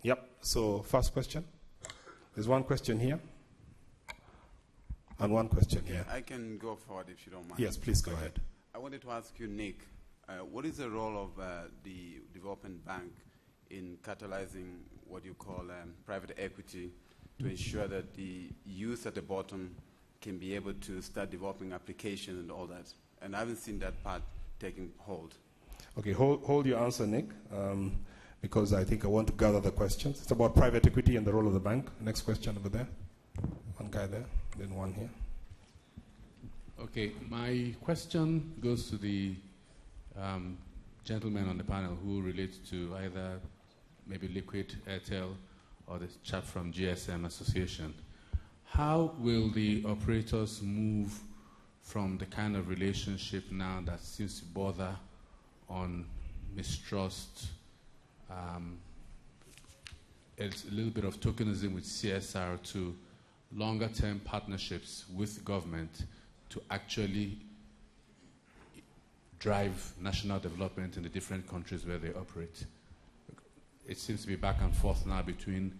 Yep. So first question. There's one question here. And one question here. I can go forward if you don't mind. Yes, please go ahead. I wanted to ask you, Nick, what is the role of the development bank in catalyzing what you call private equity to ensure that the youth at the bottom can be able to start developing applications and all that? And I haven't seen that part taking hold. Okay, hold your answer, Nick, because I think I want to gather the questions. It's about private equity and the role of the bank. Next question over there. One guy there, then one here. Okay, my question goes to the gentleman on the panel who relates to either maybe Liquid, Airtel, or the chap from GSM Association. How will the operators move from the kind of relationship now that seems to border on mistrust, it's a little bit of tokenism with CSR, to longer-term partnerships with government to actually drive national development in the different countries where they operate? It seems to be back and forth now between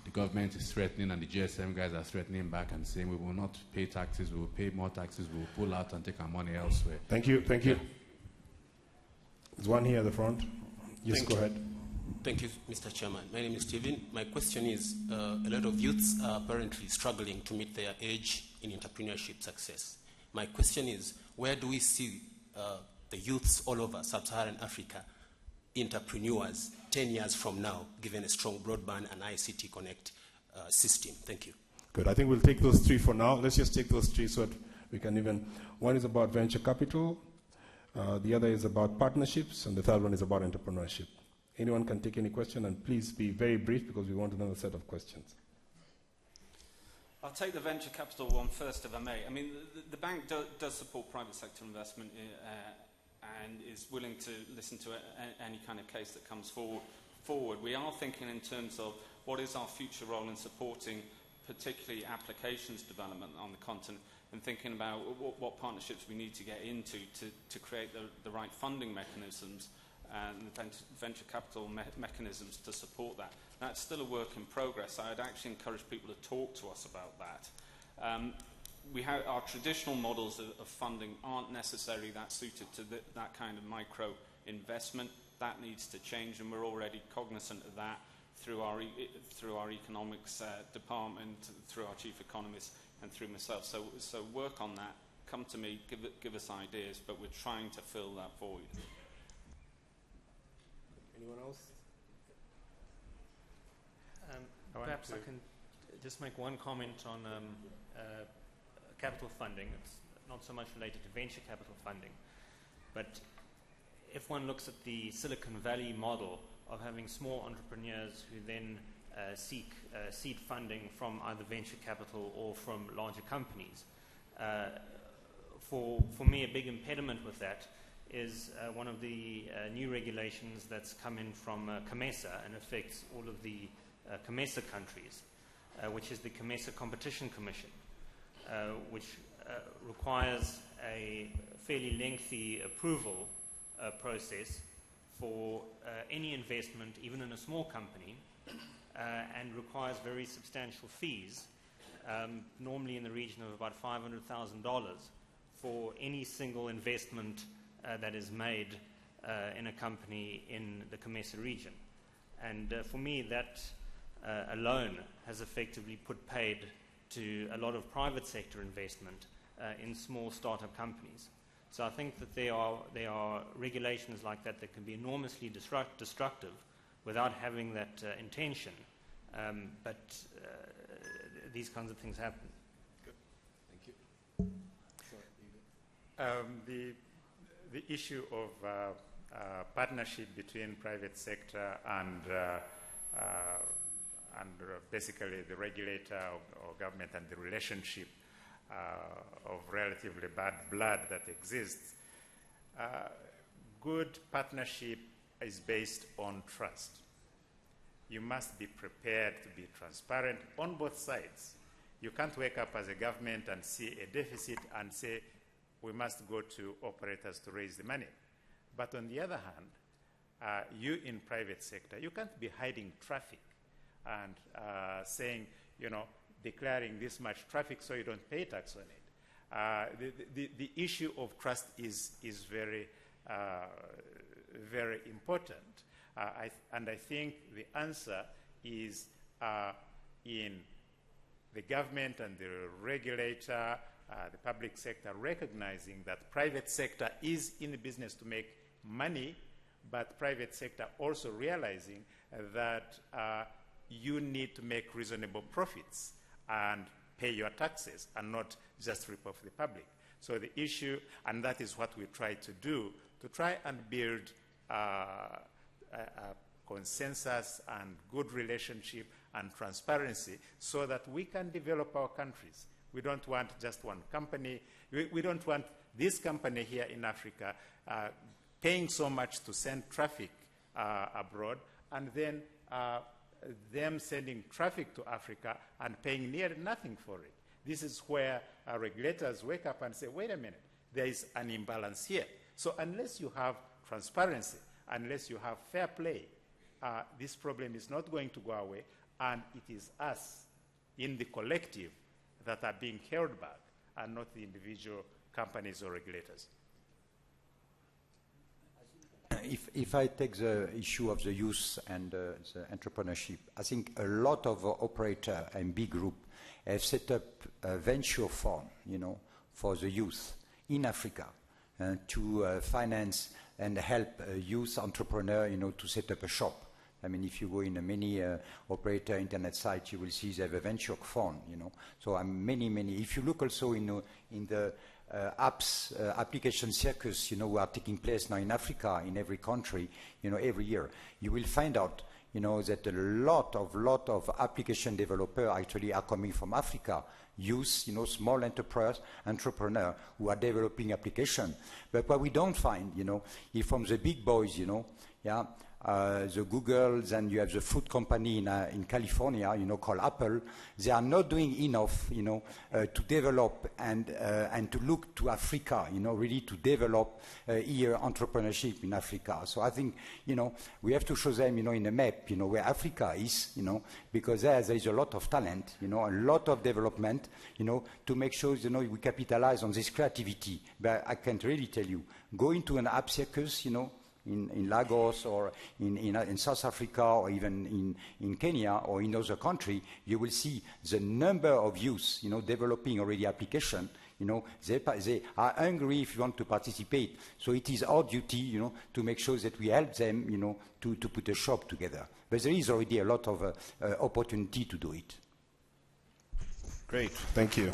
the government is threatening and the GSM guys are threatening back and saying we will not pay taxes, we will pay more taxes, we will pull out and take our money elsewhere. Thank you. Thank you. There's one here at the front. Yes, go ahead. Thank you, Mr. Chairman. My name is Steven. My question is, a lot of youths are apparently struggling to meet their age in entrepreneurship success. My question is, where do we see the youths all over sub-Saharan Africa, entrepreneurs, 10 years from now, given a strong broadband and ICT connect system? Thank you. Good. I think we'll take those three for now. Let's just take those three so that we can even... One is about venture capital, the other is about partnerships, and the third one is about entrepreneurship. Anyone can take any question, and please be very brief because we want another set of questions. I'll take the venture capital one first, if I may. I mean, the bank does support private sector investment and is willing to listen to any kind of case that comes forward forward, we are thinking in terms of what is our future role in supporting particularly applications development on the continent, and thinking about what partnerships we need to get into to create the right funding mechanisms and the venture capital mechanisms to support that. That's still a work in progress. I'd actually encourage people to talk to us about that. We have our traditional models of funding aren't necessarily that suited to that kind of micro investment. That needs to change, and we're already cognizant of that through our economics department, through our chief economist, and through myself. So work on that. Come to me, give us ideas, but we're trying to fill that void. Anyone else? Perhaps I can just make one comment on capital funding. It's not so much related to venture capital funding, but if one looks at the Silicon Valley model of having small entrepreneurs who then seek seed funding from either venture capital or from larger companies, for me a big impediment with that is one of the new regulations that's come in from COMESA and affects all of the COMESA countries, which is the COMESA Competition Commission, which requires a fairly lengthy approval process for any investment, even in a small company, and requires very substantial fees, normally in the region of about $500,000 for any single investment that is made in a company in the COMESA region. And for me, that alone has effectively put paid to a lot of private sector investment in small startup companies. So I think that there are regulations like that that can be enormously destructive without having that intention. But these kinds of things happen. Good. Thank you. The issue of partnership between private sector and basically the regulator or government, and the relationship of relatively bad blood that exists. Good partnership is based on trust. You must be prepared to be transparent on both sides. You can't wake up as a government and see a deficit and say, we must go to operators to raise the money. But on the other hand, you in private sector, you can't be hiding traffic and saying, declaring this much traffic so you don't pay tax on it. The issue of trust is very, very important. And I think the answer is in the government and the regulator, the public sector, recognizing that private sector is in the business to make money, but private sector also realizing that you need to make reasonable profits and pay your taxes and not just rip off the public. So the issue, and that is what we try to do, to try and build a consensus and good relationship and transparency so that we can develop our countries. We don't want just one company. We don't want this company here in Africa paying so much to send traffic abroad, and then them sending traffic to Africa and paying nearly nothing for it. This is where our regulators wake up and say, wait a minute, there is an imbalance here. So unless you have transparency, unless you have fair play, this problem is not going to go away, and it is us in the collective that are being held back and not the individual companies or regulators. If I take the issue of the youth and the entrepreneurship, I think a lot of operators and big group have set up a venture fund, for the youth in Africa to finance and help youth entrepreneurs, to set up a shop. I mean, if you go in many operator internet sites, you will see they have a venture fund, So many. If you look also in the apps, application circus, who are taking place now in Africa, in every country, every year, you will find out, that a lot of application developers actually are coming from Africa. Youth, small entrepreneurs who are developing application. But what we don't find, is from the big boys, the Googles, and you have the food company in California, called Apple. They are not doing enough, to develop and to look to Africa, really to develop here entrepreneurship in Africa. So I think, we have to show them, in a map, where Africa is, because there is a lot of talent, a lot of development, to make sure, we capitalize on this creativity. But I can't really tell you, go into an app circus, in Lagos or in South Africa or even in Kenya or in other countries, you will see the number of youth, developing already application. They are hungry if you want to participate. So it is our duty, to make sure that we help them, to put a shop together. But there is already a lot of opportunity to do it. Great, thank you.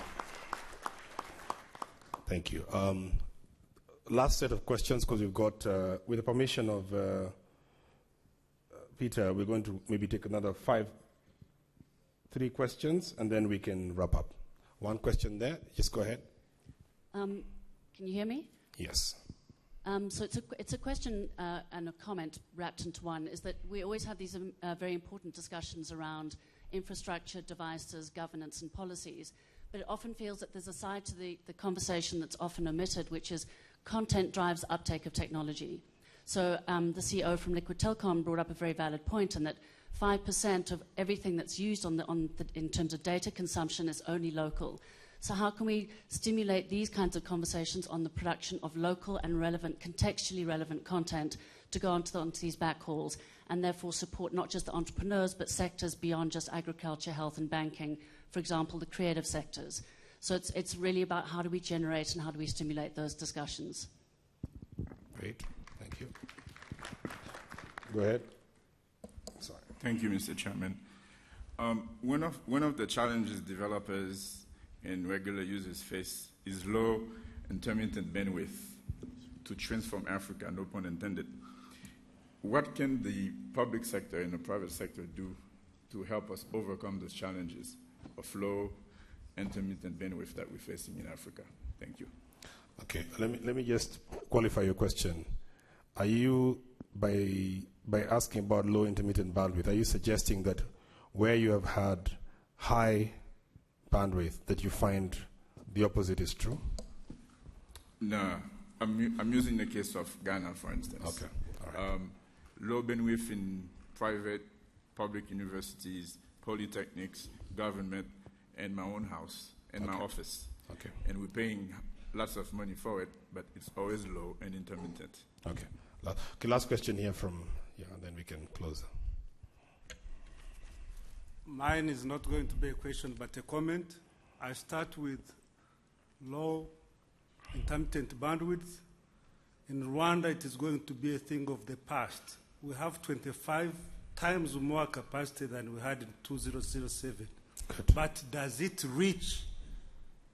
Thank you. Last set of questions, because we've got, with the permission of Peter, we're going to maybe take another 3 questions, and then we can wrap up. One question there, just go ahead. Can you hear me? Yes. So it's a question and a comment wrapped into one, is that we always have these very important discussions around infrastructure, devices, governance, and policies, but it often feels that there's a side to the conversation that's often omitted, which is content drives uptake of technology. So the CEO from Liquid Telecom brought up a very valid point, in that 5% of everything that's used in terms of data consumption is only local. So how can we stimulate these kinds of conversations on the production of local and relevant, contextually relevant content to go onto these backhauls, and therefore support not just the entrepreneurs, but sectors beyond just agriculture, health, and banking, for example, the creative sectors. So it's really about how do we generate and how do we stimulate those discussions. Great, thank you. Go ahead. Sorry. Thank you, Mr. Chairman. One of the challenges developers and regular users face is low intermittent bandwidth to transform Africa, no pun intended. What can the public sector and the private sector do to help us overcome those challenges of low intermittent bandwidth that we're facing in Africa? Thank you. Okay, let me just qualify your question. Are you, by asking about low intermittent bandwidth, are you suggesting that where you have had high bandwidth, that you find the opposite is true? No, I'm using the case of Ghana, for instance. Okay, all right. Low bandwidth in private, public universities, polytechnics, government, and my own house and my office. Okay. And we're paying lots of money for it, but it's always low and intermittent. Okay. Okay, last question here from, and then we can close. Mine is not going to be a question, but a comment. I start with low intermittent bandwidth. In Rwanda, it is going to be a thing of the past. We have 25 times more capacity than we had in 2007. Good. But does it reach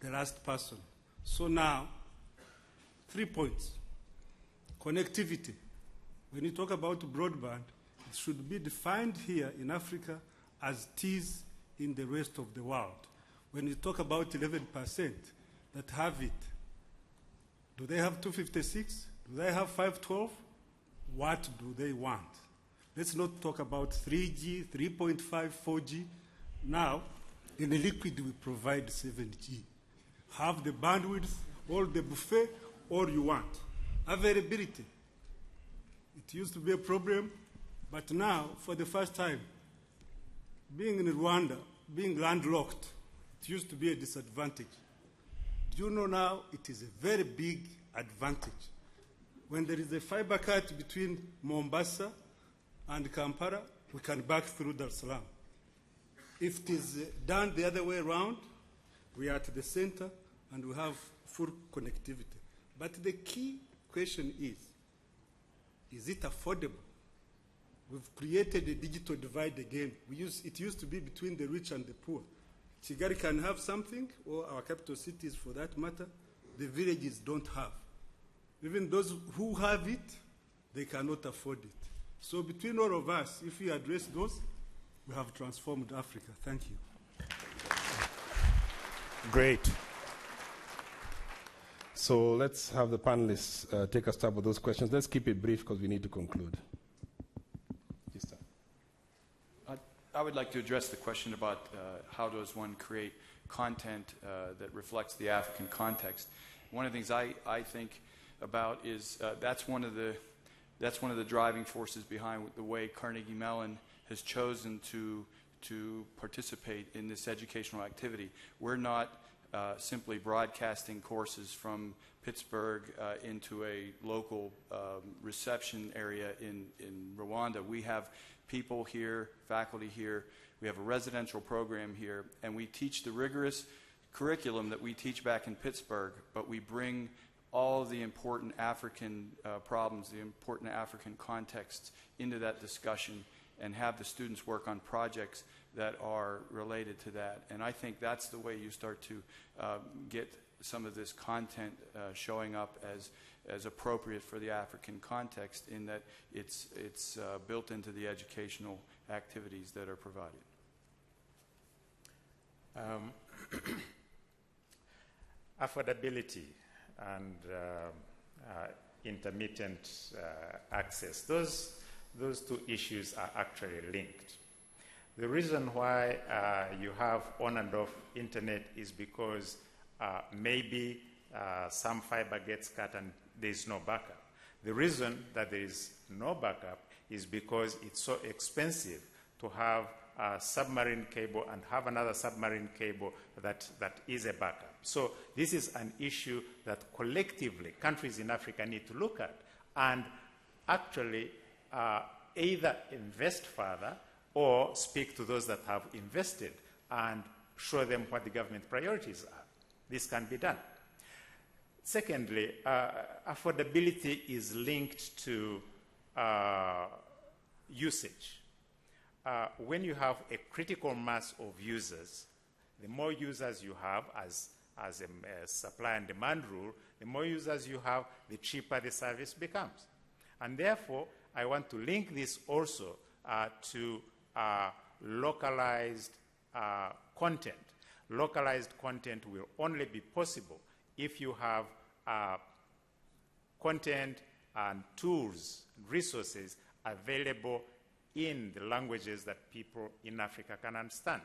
the last person? So now, 3 points. Connectivity. When you talk about broadband, it should be defined here in Africa as it is in the rest of the world. When you talk about 11% that have it, do they have 256? Do they have 512? What do they want? Let's not talk about 3G, 3.5, 4G. Now, in the liquid, we provide 7G. Have the bandwidth, all the buffet, all you want. Availability. It used to be a problem, but now, for the first time, being in Rwanda, being landlocked, it used to be a disadvantage. Do you know now it is a very big advantage? When there is a fiber cut between Mombasa and Kampala, we can back through Dar es Salaam. If it is done the other way around, we are at the center and we have full connectivity. But the key question is it affordable? We've created a digital divide again. It used to be between the rich and the poor. Kigali can have something, or our capital cities for that matter, the villages don't have. Even those who have it, they cannot afford it. So between all of us, if we address those, we have transformed Africa. Thank you. Great. So let's have the panelists take a stab at those questions. Let's keep it brief because we need to conclude. I would like to address the question about how does one create content that reflects the African context. One of the things I think about is that's one of the driving forces behind the way Carnegie Mellon has chosen to participate in this educational activity. We're not simply broadcasting courses from Pittsburgh into a local reception area in Rwanda. We have people here, faculty here, we have a residential program here, and we teach the rigorous curriculum that we teach back in Pittsburgh, but we bring all the important African problems, the important African contexts into that discussion and have the students work on projects that are related to that. And I think that's the way you start to get some of this content showing up as appropriate for the African context, in that it's built into the educational activities that are provided. Affordability and intermittent access, those two issues are actually linked. The reason why you have on and off internet is because maybe some fiber gets cut and there is no backup. The reason that there is no backup is because it's so expensive to have a submarine cable and have another submarine cable that is a backup. So this is an issue that collectively countries in Africa need to look at and actually either invest further or speak to those that have invested and show them what the government priorities are. This can be done. Secondly, affordability is linked to usage. When you have a critical mass of users, the more users you have as a supply and demand rule, the more users you have, the cheaper the service becomes. And therefore, I want to link this also to localized content. Localized content will only be possible if you have content and tools, resources available in the languages that people in Africa can understand.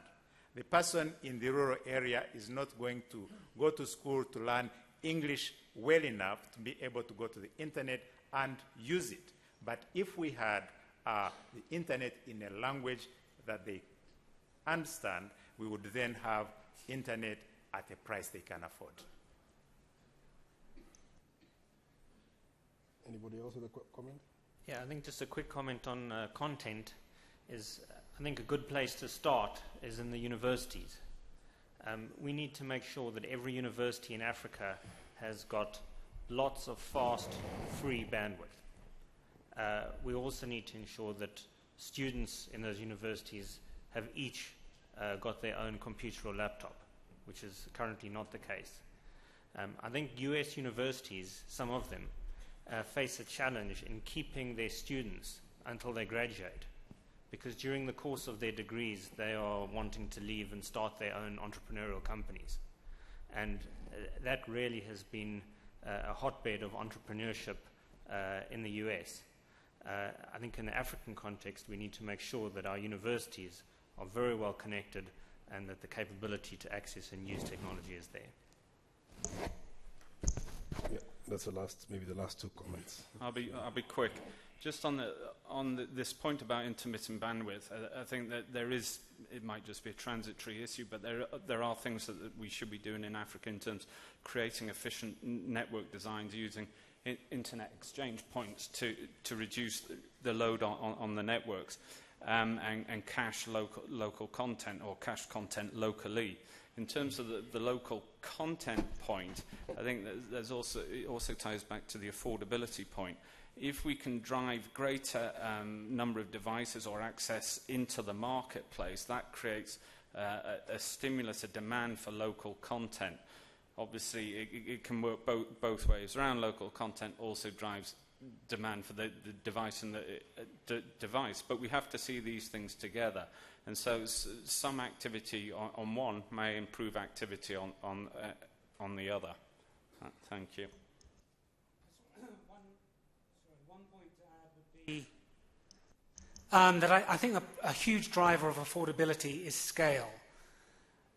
The person in the rural area is not going to go to school to learn English well enough to be able to go to the internet and use it. But if we had the internet in a language that they understand, we would then have internet at a price they can afford. Anybody else with a comment? Yeah, I think just a quick comment on content is, I think a good place to start is in the universities. We need to make sure that every university in Africa has got lots of fast, free bandwidth. We also need to ensure that students in those universities have each got their own computer or laptop, which is currently not the case. I think US universities, some of them, face a challenge in keeping their students until they graduate, because during the course of their degrees they are wanting to leave and start their own entrepreneurial companies. And that really has been a hotbed of entrepreneurship in the US. I think in the African context we need to make sure that our universities are very well connected and that the capability to access and use technology is there. Yeah, that's the last, maybe the last two comments. I'll be quick. Just on this point about intermittent bandwidth, I think that there is, it might just be a transitory issue, but there are things that we should be doing in Africa in terms of creating efficient network designs using internet exchange points to reduce the load on the networks and cache local content or cache content locally. In terms of the local content point, I think it also ties back to the affordability point. If we can drive greater number of devices or access into the marketplace, that creates a stimulus, a demand for local content. Obviously, it can work both ways around. Local content also drives demand for the device and the device, but we have to see these things together. And so some activity on one may improve activity on the other. Thank you. One point to add would be That I think a huge driver of affordability is scale.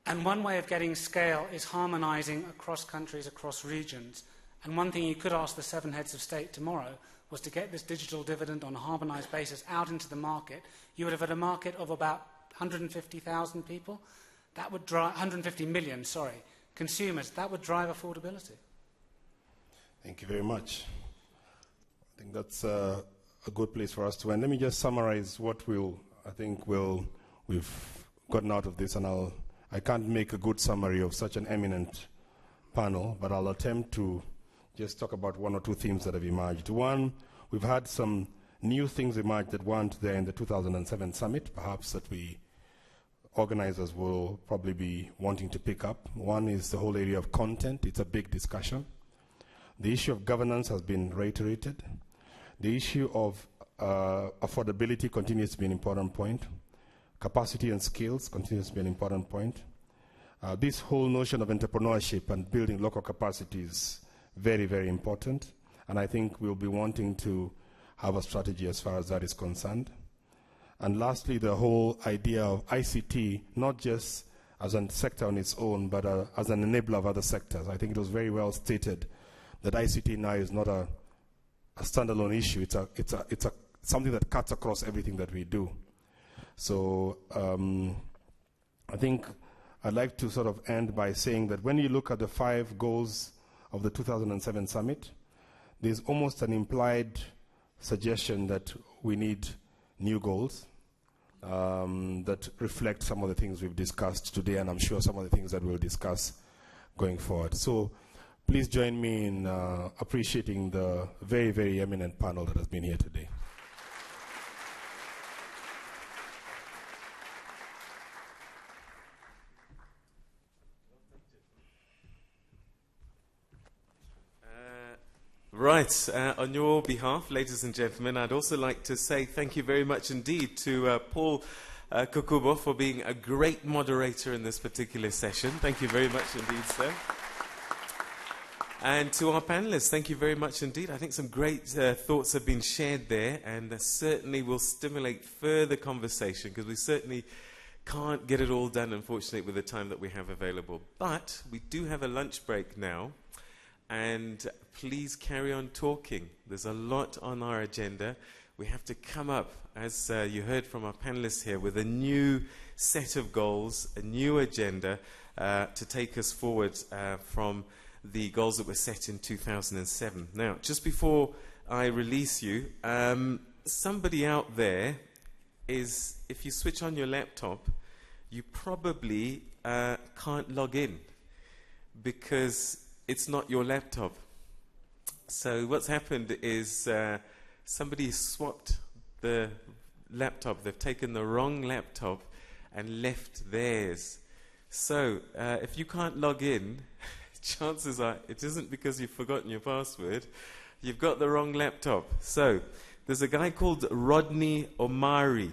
And one way of getting scale is harmonizing across countries, across regions. And one thing you could ask the 7 heads of state tomorrow was to get this digital dividend on a harmonized basis out into the market. You would have had a market of about 150,000 people. That would drive 150 million, consumers. That would drive affordability. Thank you very much. I think that's a good place for us to end. Let me just summarize what we've gotten out of this, and I can't make a good summary of such an eminent panel, but I'll attempt to just talk about 1 or 2 themes that have emerged. One, we've had some new things emerge that weren't there in the 2007 summit, perhaps that we organizers will probably be wanting to pick up. One is the whole area of content. It's a big discussion. The issue of governance has been reiterated. The issue of affordability continues to be an important point. Capacity and skills continues to be an important point. This whole notion of entrepreneurship and building local capacity is very, very important. And I think we'll be wanting to have a strategy as far as that is concerned. And lastly, the whole idea of ICT, not just as a sector on its own, but as an enabler of other sectors. I think it was very well stated that ICT now is not a standalone issue. It's something that cuts across everything that we do. So I think I'd like to sort of end by saying that when you look at the 5 goals of the 2007 summit, there's almost an implied suggestion that we need new goals that reflect some of the things we've discussed today, and I'm sure some of the things that we'll discuss going forward. So please join me in appreciating the very, very eminent panel that has been here today. Right, on your behalf, ladies and gentlemen, I'd also like to say thank you very much indeed to Paul Kukubo for being a great moderator in this particular session. Thank you very much indeed, sir. And to our panelists, thank you very much indeed. I think some great thoughts have been shared there, and certainly will stimulate further conversation, because we certainly can't get it all done, unfortunately, with the time that we have available. But we do have a lunch break now. And please carry on talking. There's a lot on our agenda. We have to come up, as you heard from our panelists here, with a new set of goals, a new agenda to take us forward from the goals that were set in 2007. Now, just before I release you, somebody out there is, if you switch on your laptop, you probably can't log in because it's not your laptop. So what's happened is somebody swapped the laptop. They've taken the wrong laptop and left theirs. So if you can't log in, chances are it isn't because you've forgotten your password. You've got the wrong laptop. So there's a guy called Rodney Omari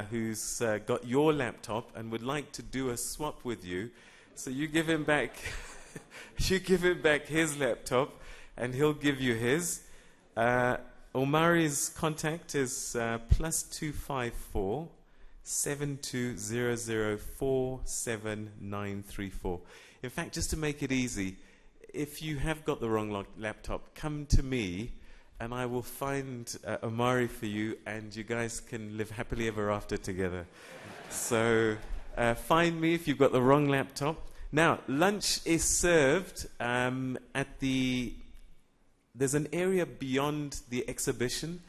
who's got your laptop and would like to do a swap with you. So you give him back you give him back his laptop and he'll give you his. Omari's contact is +254 7200479934. In fact, just to make it easy, if you have got the wrong laptop, come to me and I will find Omari for you, and you guys can live happily ever after together. So find me if you've got the wrong laptop. Now, lunch is served at there's an area beyond the exhibition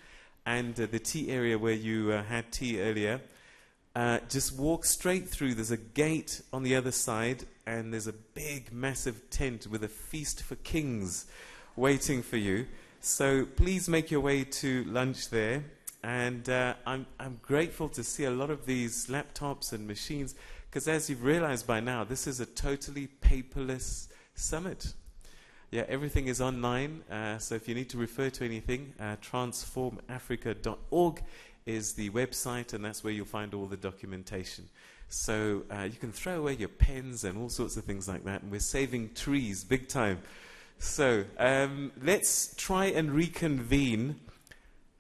and the tea area where you had tea earlier. Just walk straight through. There's a gate on the other side, and there's a big, massive tent with a feast for kings waiting for you. So please make your way to lunch there. And I'm grateful to see a lot of these laptops and machines, because as you've realized by now, this is a totally paperless summit. Yeah, everything is online. So if you need to refer to anything, transformafrica.org is the website, and that's where you'll find all the documentation. So you can throw away your pens and all sorts of things like that, and we're saving trees big time. So let's try and reconvene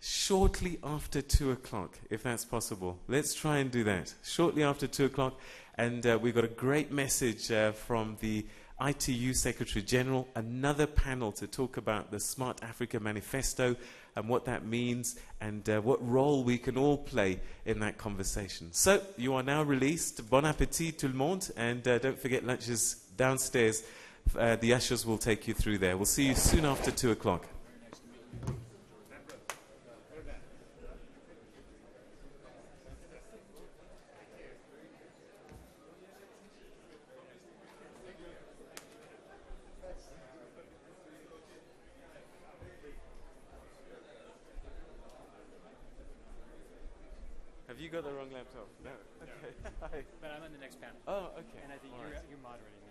shortly after 2 o'clock, if that's possible. Let's try and do that. Shortly after 2 o'clock. And we've got a great message from the ITU Secretary General, another panel to talk about the Smart Africa Manifesto and what that means and what role we can all play in that conversation. So, you are now released. Bon appétit tout le monde. And don't forget lunches downstairs. The ushers will take you through there. We'll see you soon after 2 o'clock. Have you got the wrong laptop? No. Okay. Hi. But I'm on the next panel. Oh, okay. And I think you're moderating.